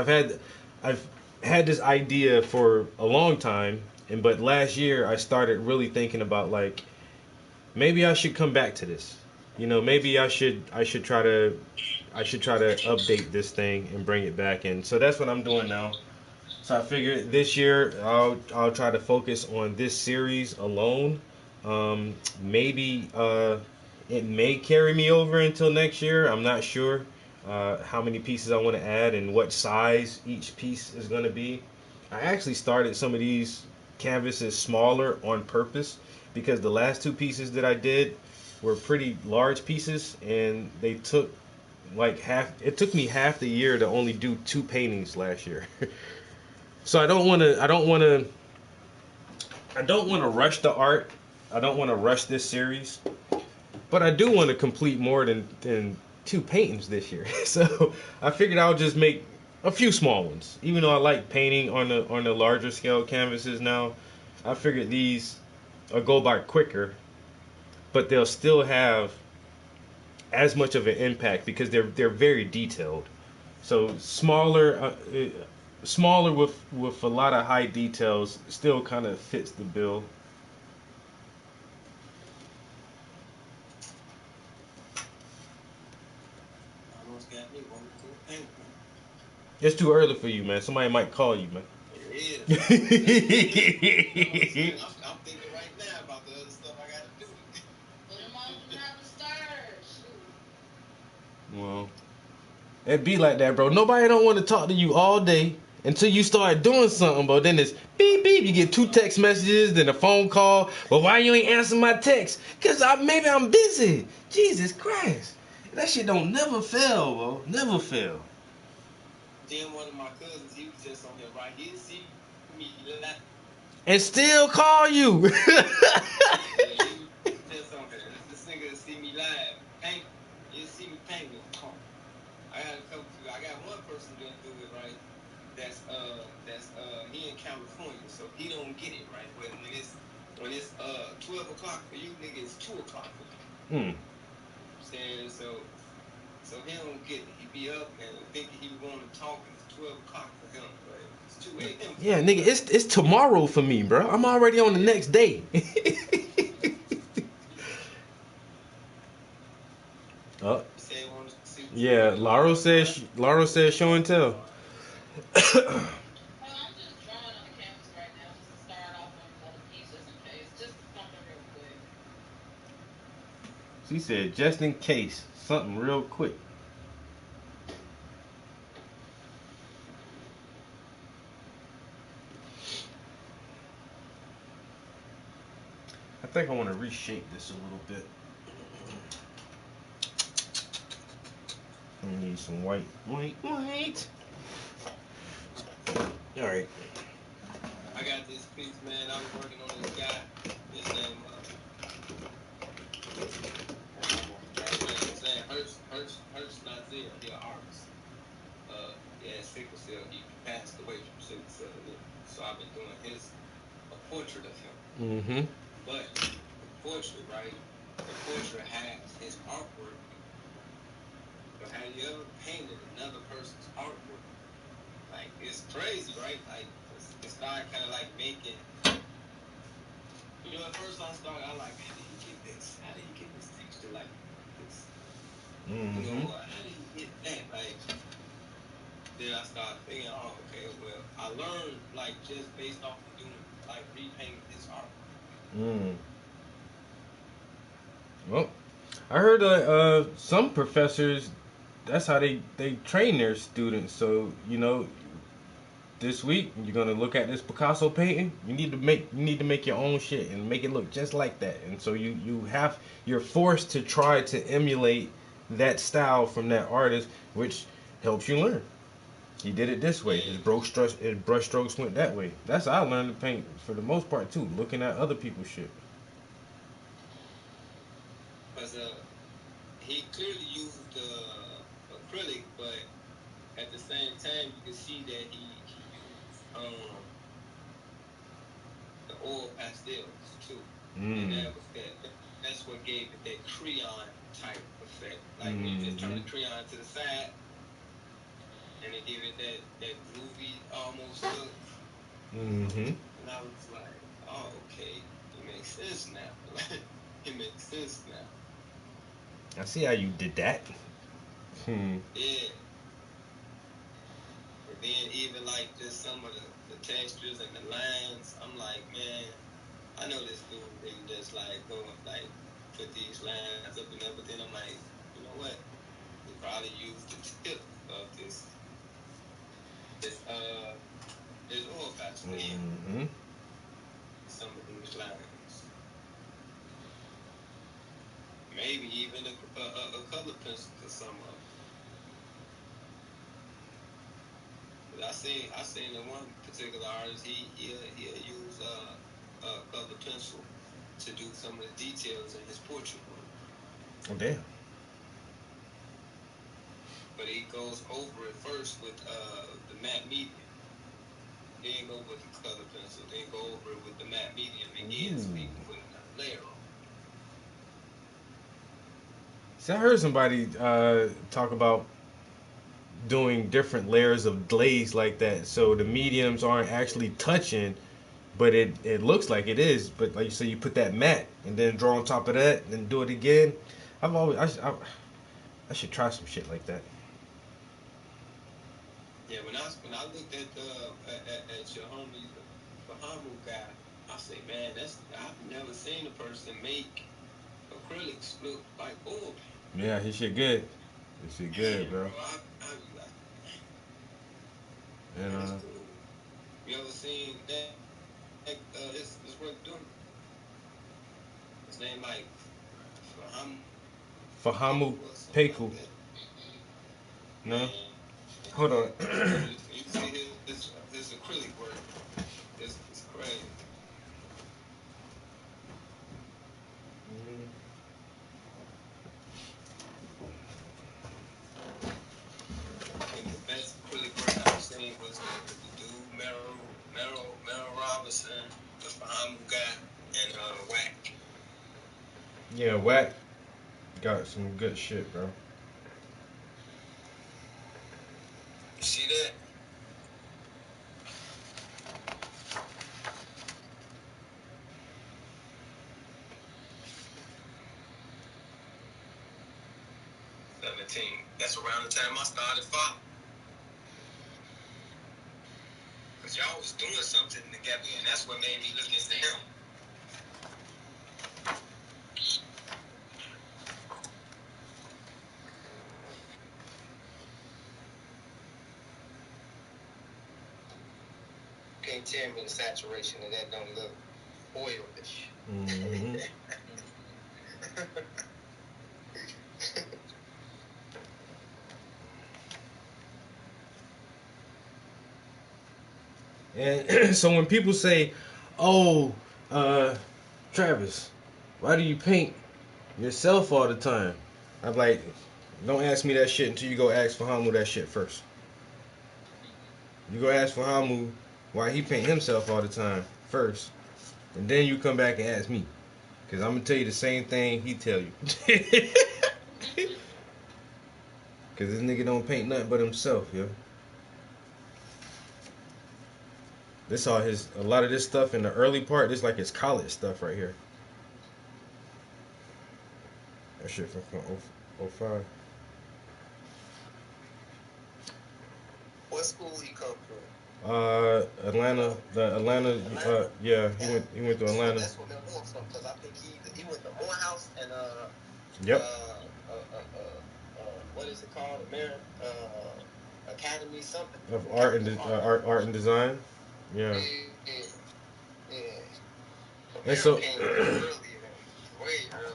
Speaker 3: I've had this idea for a long time, but last year I started really thinking about, like, maybe I should come back to this. Maybe I should try to update this thing and bring it back in. So that's what I'm doing now. So I figured this year I'll try to focus on this series alone. Maybe it may carry me over until next year. I'm not sure how many pieces I want to add and what size each piece is going to be. I actually started some of these canvases smaller on purpose because the last two pieces that I did were pretty large pieces, and they took like half. It took me half the year to only do two paintings last year. So I don't want to rush the art. I don't want to rush this series, but I do want to complete more than two paintings this year. So I figured I'll just make a few small ones. Even though I like painting on the larger scale canvases now, I figured these will go by quicker, but they'll still have as much of an impact because they're very detailed. So smaller with a lot of high details still kind of fits the bill.
Speaker 6: Almost got me one cool paint, man.
Speaker 3: It's too early for you, man. Somebody might call you, man.
Speaker 6: It is. I'm thinking right now about the other stuff I gotta do.
Speaker 4: Put him on the not to start. Shoot.
Speaker 3: Well, it be like that, bro. Nobody don't want to talk to you all day until you start doing something, bro. Then it's beep beep. You get two text messages, then a phone call. Well, why you ain't answer my text? Cause maybe I'm busy. Jesus Christ, that shit don't never fail, bro. Never fail.
Speaker 6: Then one of my cousins, he was just on here, right? He see me laugh.
Speaker 3: And still call you.
Speaker 6: Yeah, he was just on here. This nigga see me live. Paint. You see me paint with a car. I got one person gonna do it, right? That's he in California, so he don't get it, right? When it's 12 o'clock for you, nigga, it's 2 o'clock for you. Saying so he don't get it. He be up and thinking he want to talk, and it's 12 o'clock for him, but it's 2 a.m.
Speaker 3: Yeah, nigga, it's tomorrow for me, bro. I'm already on the next day. Oh, yeah, Lauro says show and tell.
Speaker 4: Well, I'm just drawing on the canvas right now just to start off on another piece just in case. Just something real quick.
Speaker 3: She said just in case, something real quick. I think I want to reshape this a little bit. I need some white. All right.
Speaker 6: I got this piece, man. I was working on this guy. His name, Hurst Nazir. He an artist. He had sickle cell. He passed away from sickle cell. So I've been doing a portrait of him.
Speaker 3: Mm-hmm.
Speaker 6: But the portrait, right? The portrait has his artwork. But have you ever painted another person's artwork? Like, it's crazy, right? Like, it started kind of like making. At first I started, I like, how did you get this? How did you get this texture like this?
Speaker 3: Mm-hmm.
Speaker 6: How did you get that? Like, then I start thinking, oh, okay, well, I learned like just based off of doing like repainting this art.
Speaker 3: Well, I heard some professors, that's how they train their students. So this week you're gonna look at this Picasso painting. You need to make your own shit and make it look just like that. And so you're forced to try to emulate that style from that artist, which helps you learn. He did it this way. His brush strokes went that way. That's how I learned to paint for the most part too, looking at other people's shit.
Speaker 6: Because he clearly used acrylic, but at the same time, you can see that he used the oil pastels too. And that's what gave it that crayon type effect. Like when you just turn the crayon to the side, and it gave it that groovy almost look. And I was like, oh, okay, it makes sense now. It makes sense now.
Speaker 3: I see how you did that.
Speaker 6: Yeah. And then even like just some of the textures and the lines, I'm like, man, I know this dude didn't just like go and like put these lines up and up, but then I'm like, you know what? He probably used the tip of this oil pastel in some of these lines. Maybe even a color pencil for some of them. But I seen the one particular artist, he'll use a color pencil to do some of the details in his portrait work.
Speaker 3: Oh damn.
Speaker 6: But he goes over it first with the matte medium. Then go with the color pencil. Then go over it with the matte medium again, so he can put another layer on.
Speaker 3: See, I heard somebody talk about doing different layers of glaze like that, so the mediums aren't actually touching, but it looks like it is. But like you say, you put that matte and then draw on top of that, and then do it again. I should try some shit like that.
Speaker 6: Yeah, when I looked at your homie, the Bahamu guy, I say, man, I've never seen a person make acrylics look like oil paint.
Speaker 3: Yeah, his shit good. His shit good, bro.
Speaker 6: I be like,
Speaker 3: And
Speaker 6: that's cool. You ever seen that? His work doing? His name like
Speaker 3: Fahamu Peku.
Speaker 6: Like
Speaker 3: No? Hold on.
Speaker 6: you see his acrylic work. It's crazy. And the best acrylic work I've seen was the dude Merrill Robinson, the Bahamu guy, and Wack.
Speaker 3: Yeah, Wack got some good shit, bro.
Speaker 6: You see that? That's around the time I started following. Because y'all was doing something together, and that's what made me look into him. Can't tell me the saturation of that don't look oilish.
Speaker 3: And so when people say, "Oh, Travis, why do you paint yourself all the time?" I'm like, don't ask me that shit until you go ask Fahamu that shit first. You go ask Fahamu why he paint himself all the time first, and then you come back and ask me, cause I'm gonna tell you the same thing he tell you. Cause this nigga don't paint nothing but himself, yo. This all a lot of this stuff in the early part, this like his college stuff right here. That shit from 05.
Speaker 6: What What school he come from?
Speaker 3: Atlanta. The Atlanta. Yeah, he went to Atlanta.
Speaker 6: That's what they're from, because I think he went to Morehouse and
Speaker 3: Yep.
Speaker 6: what is it called? American Academy something
Speaker 3: Of art and design. Yeah.
Speaker 6: Yeah.
Speaker 3: And so.
Speaker 6: Came way earlier.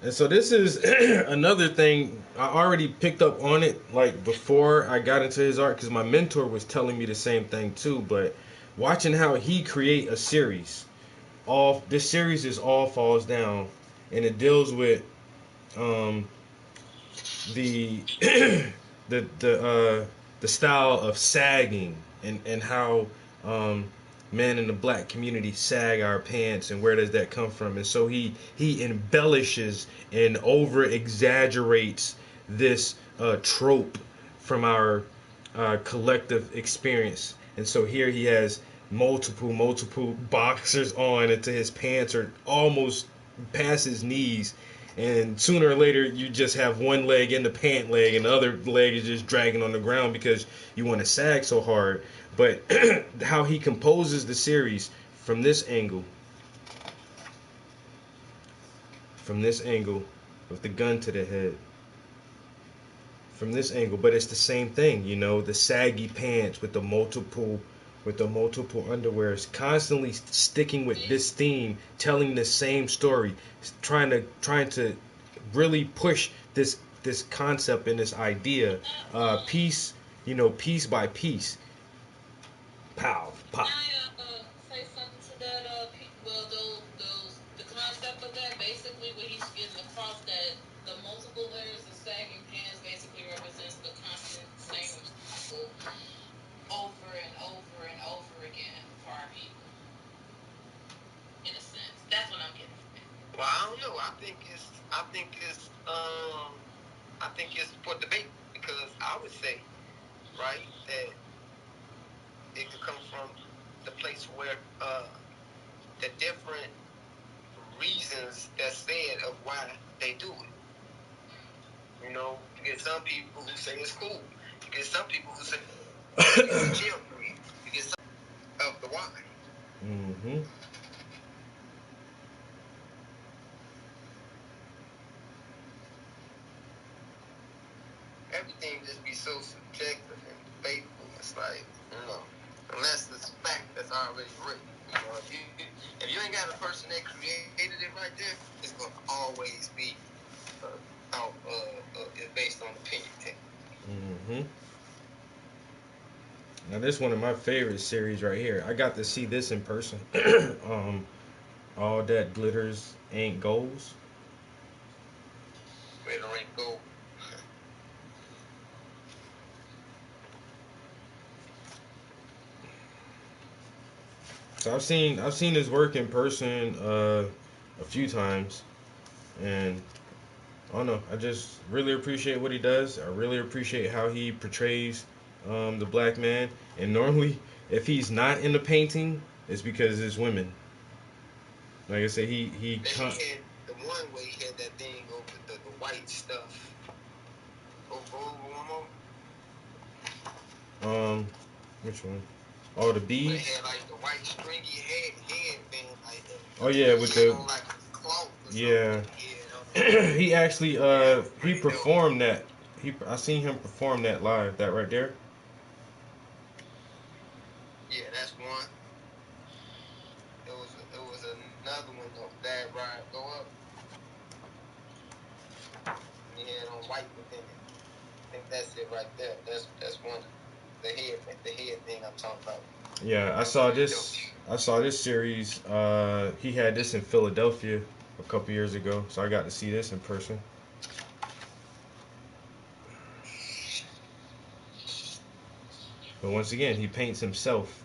Speaker 3: And so this is another thing. I already picked up on it like before I got into his art because my mentor was telling me the same thing too. But watching how he create a series, this series is All Falls Down, and it deals with the the style of sagging and how men in the black community sag our pants and where does that come from. And so he embellishes and over exaggerates this trope from our collective experience. And so here he has multiple boxers on until his pants are almost past his knees, and sooner or later you just have one leg in the pant leg and the other leg is just dragging on the ground because you want to sag so hard. But how he composes the series from this angle with the gun to the head, from this angle, but it's the same thing, you know, the saggy pants with the multiple underwears, constantly sticking with this theme, telling the same story, trying to really push this concept and this idea, piece by piece. Pow, pop.
Speaker 4: Can I say something to that? The concept of that, basically what he's getting across, that the multiple layers of sagging pants basically represents the constant same cycle over and over and over again for our people. In a sense, that's what I'm getting from it.
Speaker 6: Well, I don't know. I think it's for debate, because I would say, right, that it could come from the place where the different reasons that's said of why they do it. You know, you get some people who say it's cool. You get some people who say it's chill free. You get some of the why.
Speaker 3: Mm-hmm.
Speaker 6: Everything just be so subjective and debatable. It's like, you know, unless it's fact that's already written. You know, if you ain't got a person that created it right there, it's gonna always be based on opinion.
Speaker 3: Mm-hmm. Now this is one of my favorite series right here. I got to see this in person. All that glitters ain't goals.
Speaker 6: Glitter ain't gold.
Speaker 3: So I've seen his work in person a few times, and I don't know. I just really appreciate what he does. I really appreciate how he portrays the black man. And normally, if he's not in the painting, it's because it's women. Like I said, he
Speaker 6: had the one where he had that thing over the white stuff. Over one more.
Speaker 3: Which one? Oh, the
Speaker 6: Where
Speaker 3: beads.
Speaker 6: it had like the white stringy headband like that.
Speaker 3: Oh yeah, with the
Speaker 6: like a cloth or
Speaker 3: yeah. He actually he performed that. I seen him perform that live. That right there.
Speaker 6: Yeah, that's one. It was another one though. That ride go up. He had on white within it. I think that's it right there. That's one. The head thing I'm talking about.
Speaker 3: Yeah, I saw this series. He had this in Philadelphia a couple years ago, so I got to see this in person. But once again, he paints himself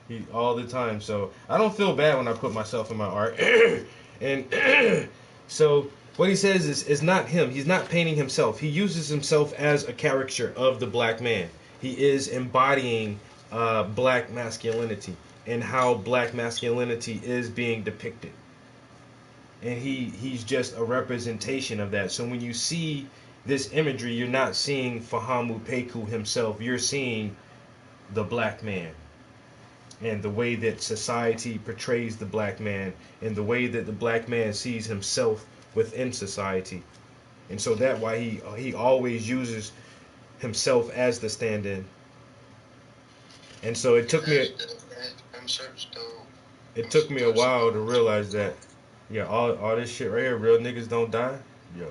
Speaker 3: he all the time, so I don't feel bad when I put myself in my art. And so what he says is not him. He's not painting himself. He uses himself as a caricature of the black man. He is embodying black masculinity and how black masculinity is being depicted. And he's just a representation of that. So when you see this imagery, you're not seeing Fahamu Peku himself. You're seeing the black man and the way that society portrays the black man and the way that the black man sees himself within society. And so that why he always uses himself as the stand-in. And so it took me a while to realize that, yeah, all this shit right here, real niggas don't die. Yo,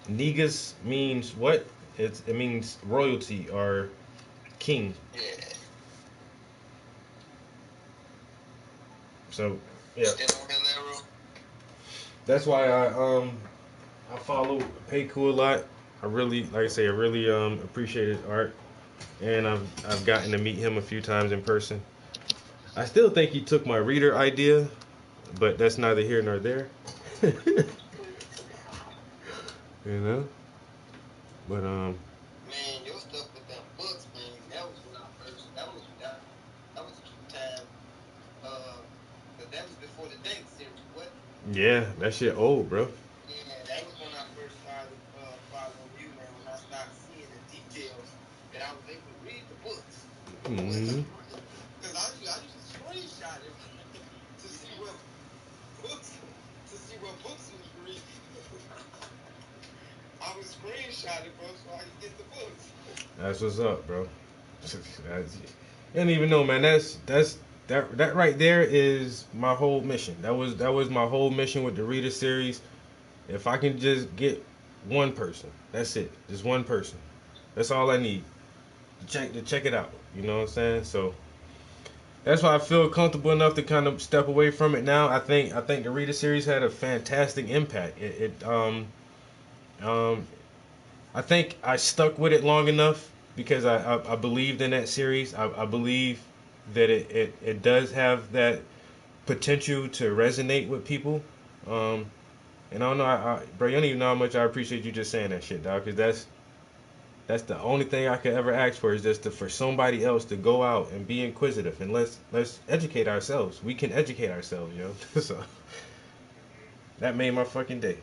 Speaker 3: niggas means what? It means royalty or king.
Speaker 6: Yeah.
Speaker 3: So yeah,
Speaker 6: Still on Hilero?
Speaker 3: that's why I follow Peiku a lot. I really, like I say, I really appreciate his art, and I've gotten to meet him a few times in person. I still think he took my reader idea, but that's neither here nor there. You know, but
Speaker 6: Man, your stuff with them books, man, that was when I first, that was the time, but that was before the Dank series, what?
Speaker 3: yeah, that shit old, bro.
Speaker 6: Yeah, that was when I first started following you, man, when I started seeing the details that I was able to read the books.
Speaker 3: Hmm.
Speaker 6: Because I used to screenshot it to see what books was reading. I was screenshotting, bro, so I could get the books.
Speaker 3: That's what's up, bro. You don't even know, man. That right there is my whole mission. That was my whole mission with the Reader series. If I can just get one person, that's it. Just one person. That's all I need. To check it out. You know what I'm saying? So that's why I feel comfortable enough to kind of step away from it now. I think the Reader series had a fantastic impact. Um I think I stuck with it long enough because I believed in that series. I believe that it does have that potential to resonate with people. Um, and I don't know, bro, you don't even know how much I appreciate you just saying that shit, dog. Because that's the only thing I could ever ask for is just for somebody else to go out and be inquisitive and let's educate ourselves. We can educate ourselves, yo. So that made my fucking day.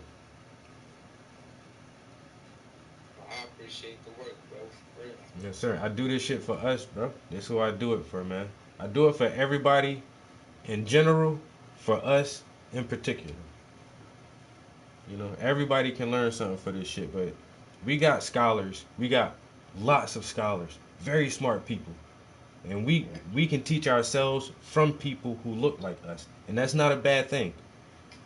Speaker 6: I appreciate the work, bro, for real.
Speaker 3: Yes, sir. I do this shit for us, bro. That's who I do it for, man. I do it for everybody in general, for us in particular. You know, everybody can learn something for this shit, but we got scholars. We got lots of scholars, very smart people. And we can teach ourselves from people who look like us. And that's not a bad thing.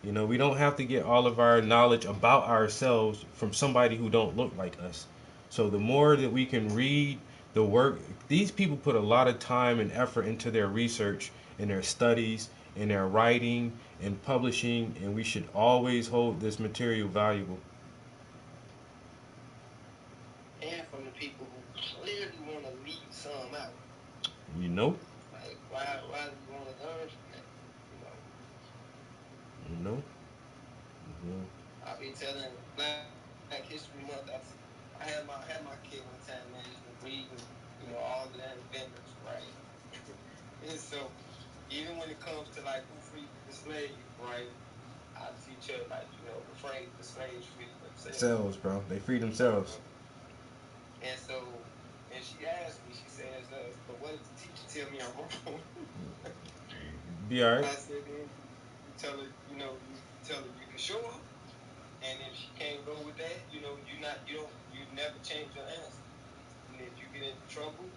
Speaker 3: You know, we don't have to get all of our knowledge about ourselves from somebody who don't look like us. So the more that we can read the work, these people put a lot of time and effort into their research and their studies and their writing and publishing, and we should always hold this material valuable.
Speaker 6: And from the people who clearly want to leave some out.
Speaker 3: You know?
Speaker 6: Like, why do you want to learn from that? You know,
Speaker 3: You know? Mhm.
Speaker 6: I be telling Black History Month, I had my kid one time, man, just reading, all of that inventors, right? And so, even when it comes to like who freed the slave, right? I teach her like, the slaves freed themselves.
Speaker 3: Themselves, bro. They free themselves.
Speaker 6: And so, and she asked me, she says, but what did the teacher tell me I'm wrong?
Speaker 3: Be alright.
Speaker 6: I said, you tell her, you can show her. And if she can't go with that, you never change your answer. And if you get into trouble,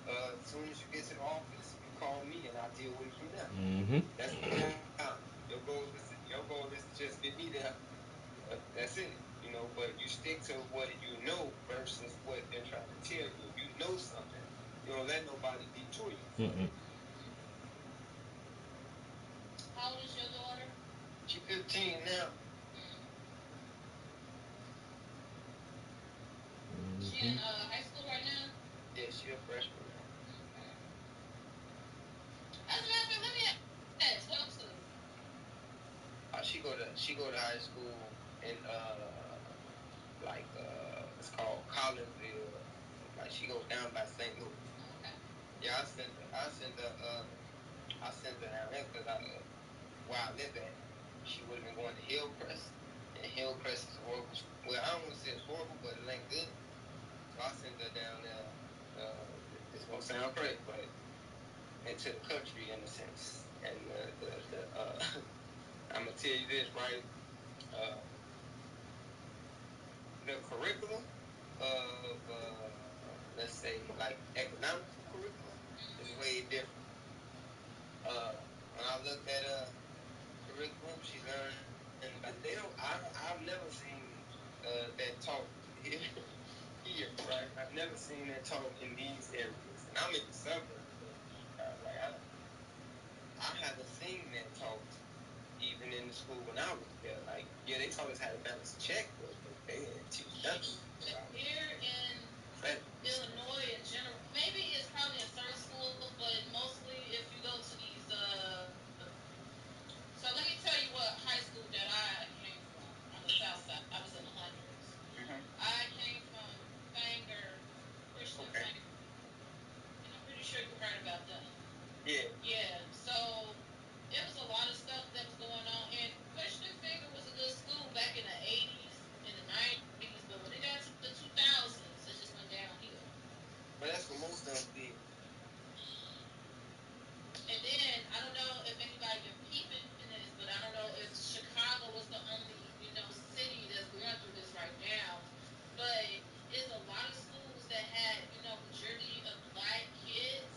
Speaker 6: as soon as you get to the office, you call me and I'll deal with it from there.
Speaker 3: Mm-hmm.
Speaker 6: That's your goal is to just get me there. That's it. But you stick to what you know versus what they're trying to tell you. If you know something, you don't let nobody detour you.
Speaker 3: Mm-mm.
Speaker 4: How old is your daughter?
Speaker 6: She's 15 now.
Speaker 4: She in high school right now?
Speaker 6: Yeah, she's a freshman now.
Speaker 4: As a matter of fact, let me ask. What else?
Speaker 6: She go to high school in it's called Collinsville. Like she goes down by St. Louis.
Speaker 4: Okay.
Speaker 6: Yeah, I sent her down there because where I live at, she would have been going to Hillcrest, I don't want to say it's horrible, but it ain't good. So I sent her down there. It's gonna sound crazy, but into the country in a sense. And I'm gonna tell you this, right? The curriculum of let's say like economics curriculum is way different. When I looked at curriculum, she learned, but I've never seen that taught here, right? I've never seen that taught in these areas, and I'm in the suburbs. Like I haven't seen that taught even in the school when I was there. Like, yeah, they taught us how to balance a checkbook, but they didn't teach nothing about
Speaker 4: Here in
Speaker 6: credit.
Speaker 4: Illinois in general, maybe it's probably in certain schools, but mostly if you go to these, so let me tell you what high school that I came from on the south side. I was in the hundreds.
Speaker 6: Mm-hmm.
Speaker 4: I came from Fanger, Christian
Speaker 6: Okay.
Speaker 4: Fanger, and I'm pretty sure you heard about them.
Speaker 6: Yeah.
Speaker 4: Yeah, so it was a lot of stuff that was going on, and Christian Finger was a good school back in the 80s, in the 90s, but when it got to the 2000s, it just went downhill.
Speaker 6: But that's what most of them did.
Speaker 4: And then, I don't know if anybody been peeping this, but I don't know if Chicago was the only, city that's going through this right now, but it's a lot of schools that had, majority of black kids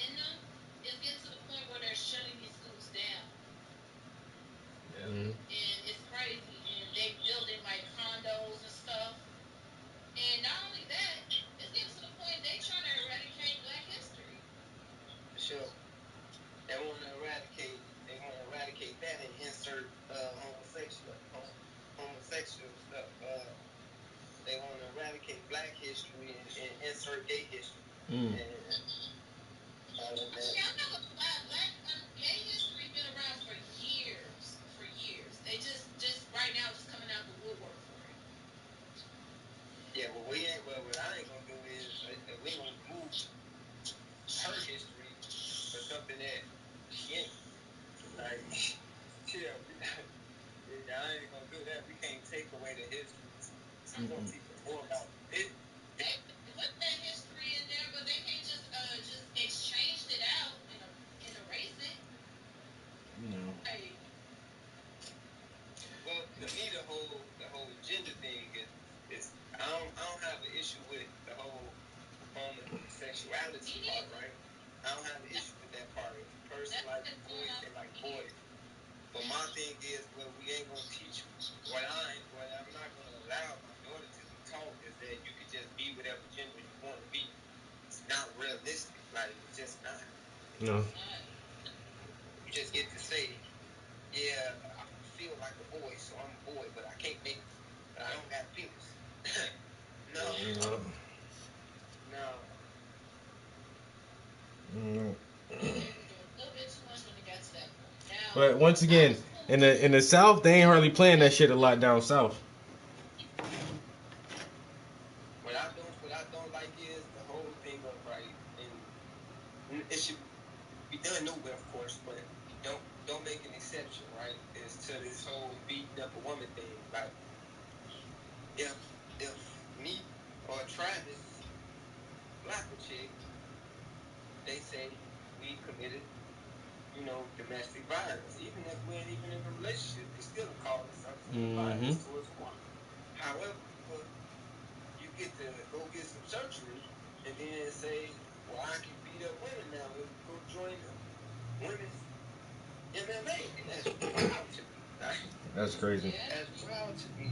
Speaker 4: in them. It's getting to the point where they're shutting these schools down.
Speaker 3: Mm-hmm.
Speaker 4: And it's crazy. And they building like condos and stuff. And not only that, it's getting to the point they trying to eradicate Black history.
Speaker 6: For sure. They want to eradicate. They want to eradicate that and insert homosexual stuff. They want to eradicate Black history and insert gay history.
Speaker 3: Mm.
Speaker 6: And all of that.
Speaker 4: Yeah, I'm not gonna lie. Gay history been around for years. For years. They just right now just coming out the woodwork for it.
Speaker 6: Yeah, well, what I ain't gonna do is we gonna move her history for something that she ain't. Like, yeah, I ain't gonna do that. We can't take away the history. So we're gonna teach them more about it.
Speaker 4: They put that history in there, but they can't just exchange it out and erase it.
Speaker 3: No.
Speaker 4: Hey,
Speaker 6: Well, to me, the whole gender thing is I don't have an issue with the whole homosexuality part, right? I don't have an issue with that part. If a person like boys, they like boys. But my thing is, well, we ain't gonna teach you. What I'm not gonna allow my daughter to be taught is that you could just be whatever gender you want to be. It's not realistic. Like, it's just not.
Speaker 3: No.
Speaker 6: You just get to say, yeah, I feel like a boy, so I'm a boy, but I can't make it. But I don't got a penis. No.
Speaker 3: No.
Speaker 6: No.
Speaker 3: No.
Speaker 4: they were doing a little bit too much when it got to that point. Now,
Speaker 3: But once again, in the South, they ain't hardly playing that shit a lot down south.
Speaker 6: What I don't like is the whole thing of right, and it should be done nowhere, of course, but don't make an exception, right? Is to this whole beating up a woman thing. Like, if me or Travis slap a chick, they say we committed, domestic violence. Even if we ain't even in a relationship, they still call it something violence towards a woman. However, you get to go get some surgery and then say, well, I can beat up women now and go join the women's MMA. And that's wild to me.
Speaker 3: That's crazy.
Speaker 6: That's wild to me.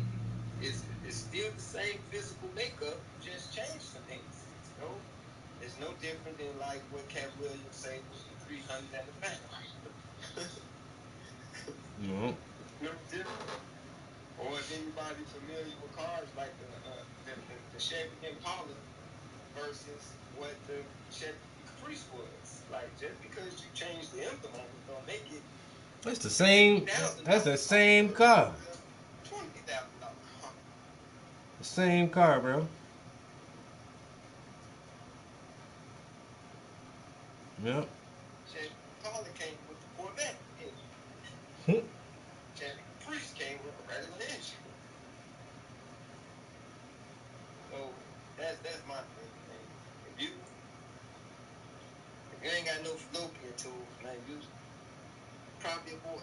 Speaker 6: It's still the same physical makeup, just changed some things. It's no different than like what Cat Williams say with the 300 and the pound.
Speaker 3: No.
Speaker 6: No different. Or if anybody familiar with cars like the Chevy Impala versus what the Chevy Caprice was. Like, just because you change the emblem on it don't make it.
Speaker 3: That's the same. That's the same car.
Speaker 6: $20,000 car.
Speaker 3: The same car, bro. Yep.
Speaker 6: Chevy Impala came with the Corvette engine. Chevy Caprice came with a regular engine. my thing, man. If you ain't got no fallopian tubes, man, you probably a boy.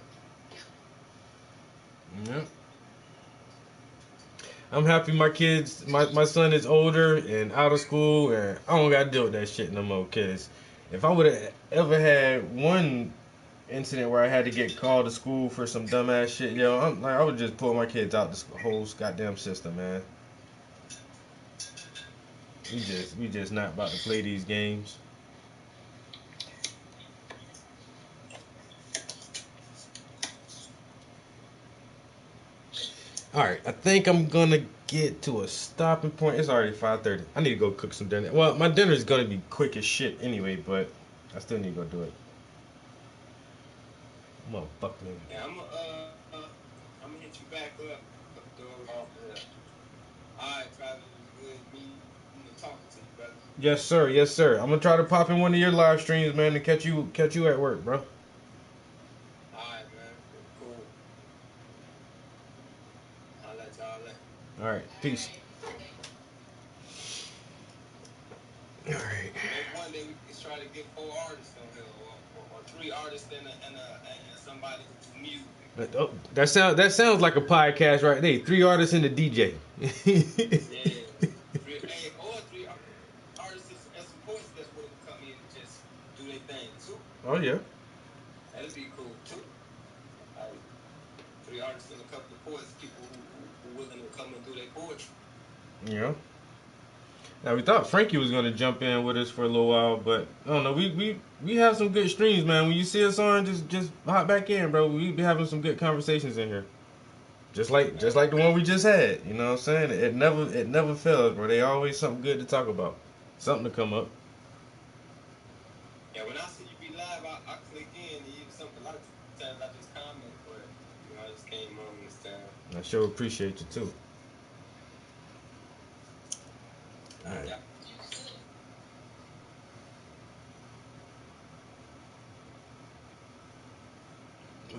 Speaker 3: Yeah. I'm happy my kids, my son is older and out of school, and I don't got to deal with that shit no more. Cause if I would have ever had one incident where I had to get called to school for some dumbass shit, yo, I would just pull my kids out the whole goddamn system, man. We just not about to play these games. All right, I think I'm gonna get to a stopping point. It's already 5:30. I need to go cook some dinner. Well, my dinner is gonna be quick as shit anyway, but I still need to go do it. Motherfucker.
Speaker 6: Yeah, I'm gonna hit you back up. Alright, Travis, it was good meeting and talking to you, brother.
Speaker 3: Yes, sir. Yes, sir. I'm gonna try to pop in one of your live streams, man, and catch you at work, bro.
Speaker 6: Alright, man. Cool. I'll let y'all let.
Speaker 3: All right. Peace. All right.
Speaker 6: Maybe one day we can try to get 4 artists on here, or 3 artists and somebody who do music.
Speaker 3: But, oh, that sounds like a podcast right there. 3 artists and a DJ.
Speaker 6: Yeah. 3 artists and some poets that's willing to come in and just do their thing too.
Speaker 3: Oh yeah.
Speaker 6: That'd be cool too. Like 3 artists and a couple of poets, people who willing to come and do their poetry.
Speaker 3: Yeah. Now we thought Frankie was gonna jump in with us for a little while, but I don't know. We have some good streams, man. When you see us on, just hop back in, bro. We be having some good conversations in here. Just like the one we just had. You know what I'm saying? It never fails, bro. They always something good to talk about. Something to come up.
Speaker 6: Yeah, when I see you be live, I click in and you something. A lot of times I just comment, but I just came on this time.
Speaker 3: I sure appreciate you too. All right.
Speaker 6: Yeah.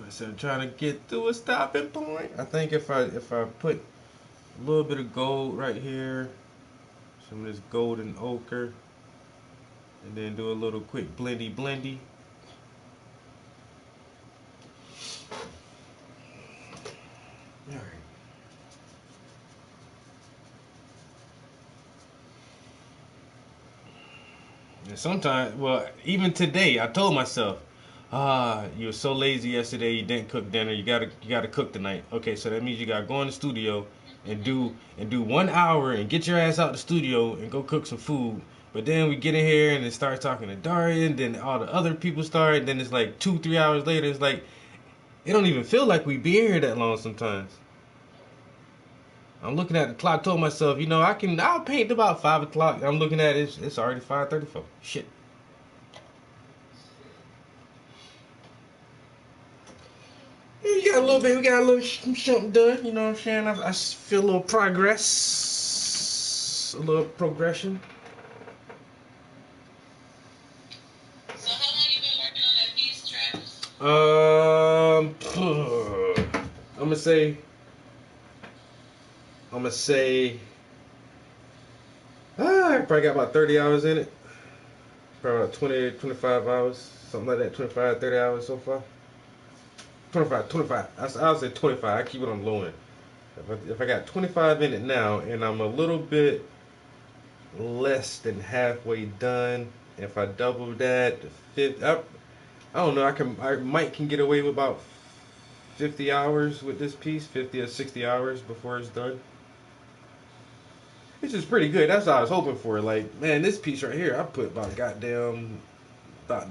Speaker 3: So I'm trying to get to a stopping point. I think if I put a little bit of gold right here, some of this golden ochre, and then do a little quick blendy. All right. And sometimes, well, even today, I told myself, you were so lazy yesterday, you didn't cook dinner. You gotta cook tonight. Okay, so that means you gotta go in the studio and do 1 hour and get your ass out the studio and go cook some food. But then we get in here and it starts talking to Darian, then all the other people start, and then it's like 2-3 hours later, it's like it don't even feel like we be in here that long sometimes. I'm looking at the clock, told myself, I'll paint about 5 o'clock. I'm looking at it, it's already 5:34. Shit. We got a little something done, you know what I'm saying? I feel a little progress, a little progression.
Speaker 4: So how long you been working on that piece, Travis?
Speaker 3: I'm gonna say, I probably got about 30 hours in it. Probably about 20, 25 hours, something like that, 25, 30 hours so far. 25. I'll say 25. I keep it on low end. If I got 25 in it now, and I'm a little bit less than halfway done, if I double that to 50, I don't know. I might get away with about 50 hours with this piece, 50 or 60 hours before it's done. Which is pretty good. That's what I was hoping for. Like, man, this piece right here, I put about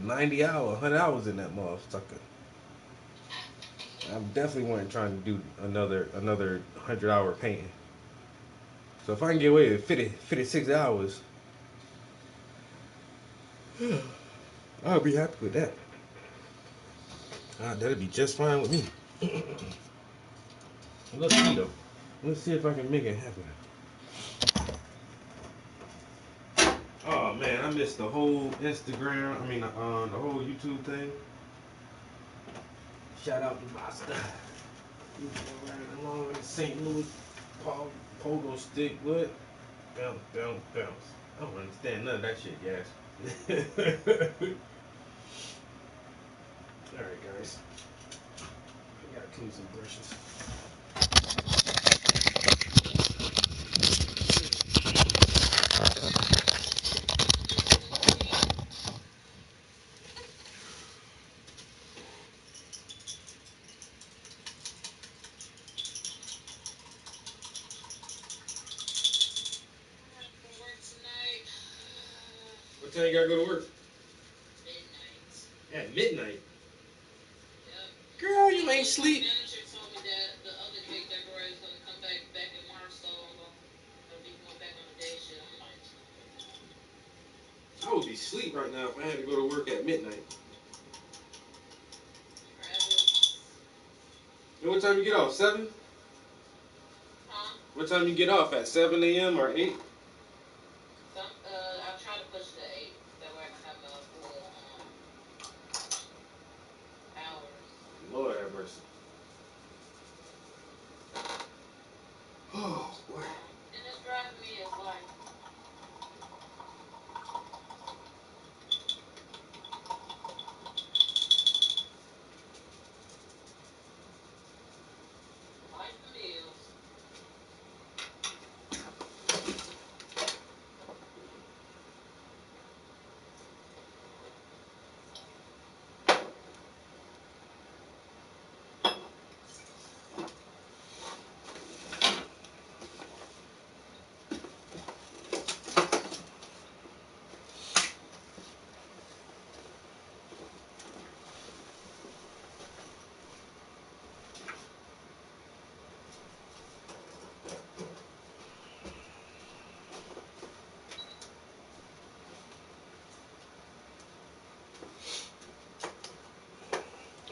Speaker 3: 90 hours, 100 hours in that motherfucker. I definitely wasn't trying to do another 100-hour painting. So if I can get away with 56 hours, I'll be happy with that. That'll be just fine with me. Let's see though. Let's see if I can make it happen. Oh man, I missed the whole Instagram. the whole YouTube thing. Shout out to Master. You riding along in the St. Louis pogo stick. What? Bounce. I don't understand none of that shit, yes. Alright, guys. I gotta clean some brushes.
Speaker 4: Work tonight.
Speaker 3: What time you gotta go to work?
Speaker 4: Midnight.
Speaker 3: At midnight.
Speaker 4: Yep.
Speaker 3: Girl, you ain't sleep.
Speaker 4: My manager told me that the other cake decorator is gonna come back in March, so I'm gonna be going back on the day shift. I'm like,
Speaker 3: I would be asleep right now if I had to go to work at midnight.
Speaker 4: Travis.
Speaker 3: And what time you get off? 7?
Speaker 4: Huh?
Speaker 3: What time you get off? At 7 a.m. or 8?
Speaker 4: I'll try to push the 8. That way I can have a full hours.
Speaker 3: Lord have mercy. Oh, boy.
Speaker 4: And it's driving me is like, life and bills.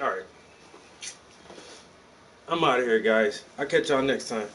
Speaker 3: Alright. I'm out of here, guys. I'll catch y'all next time.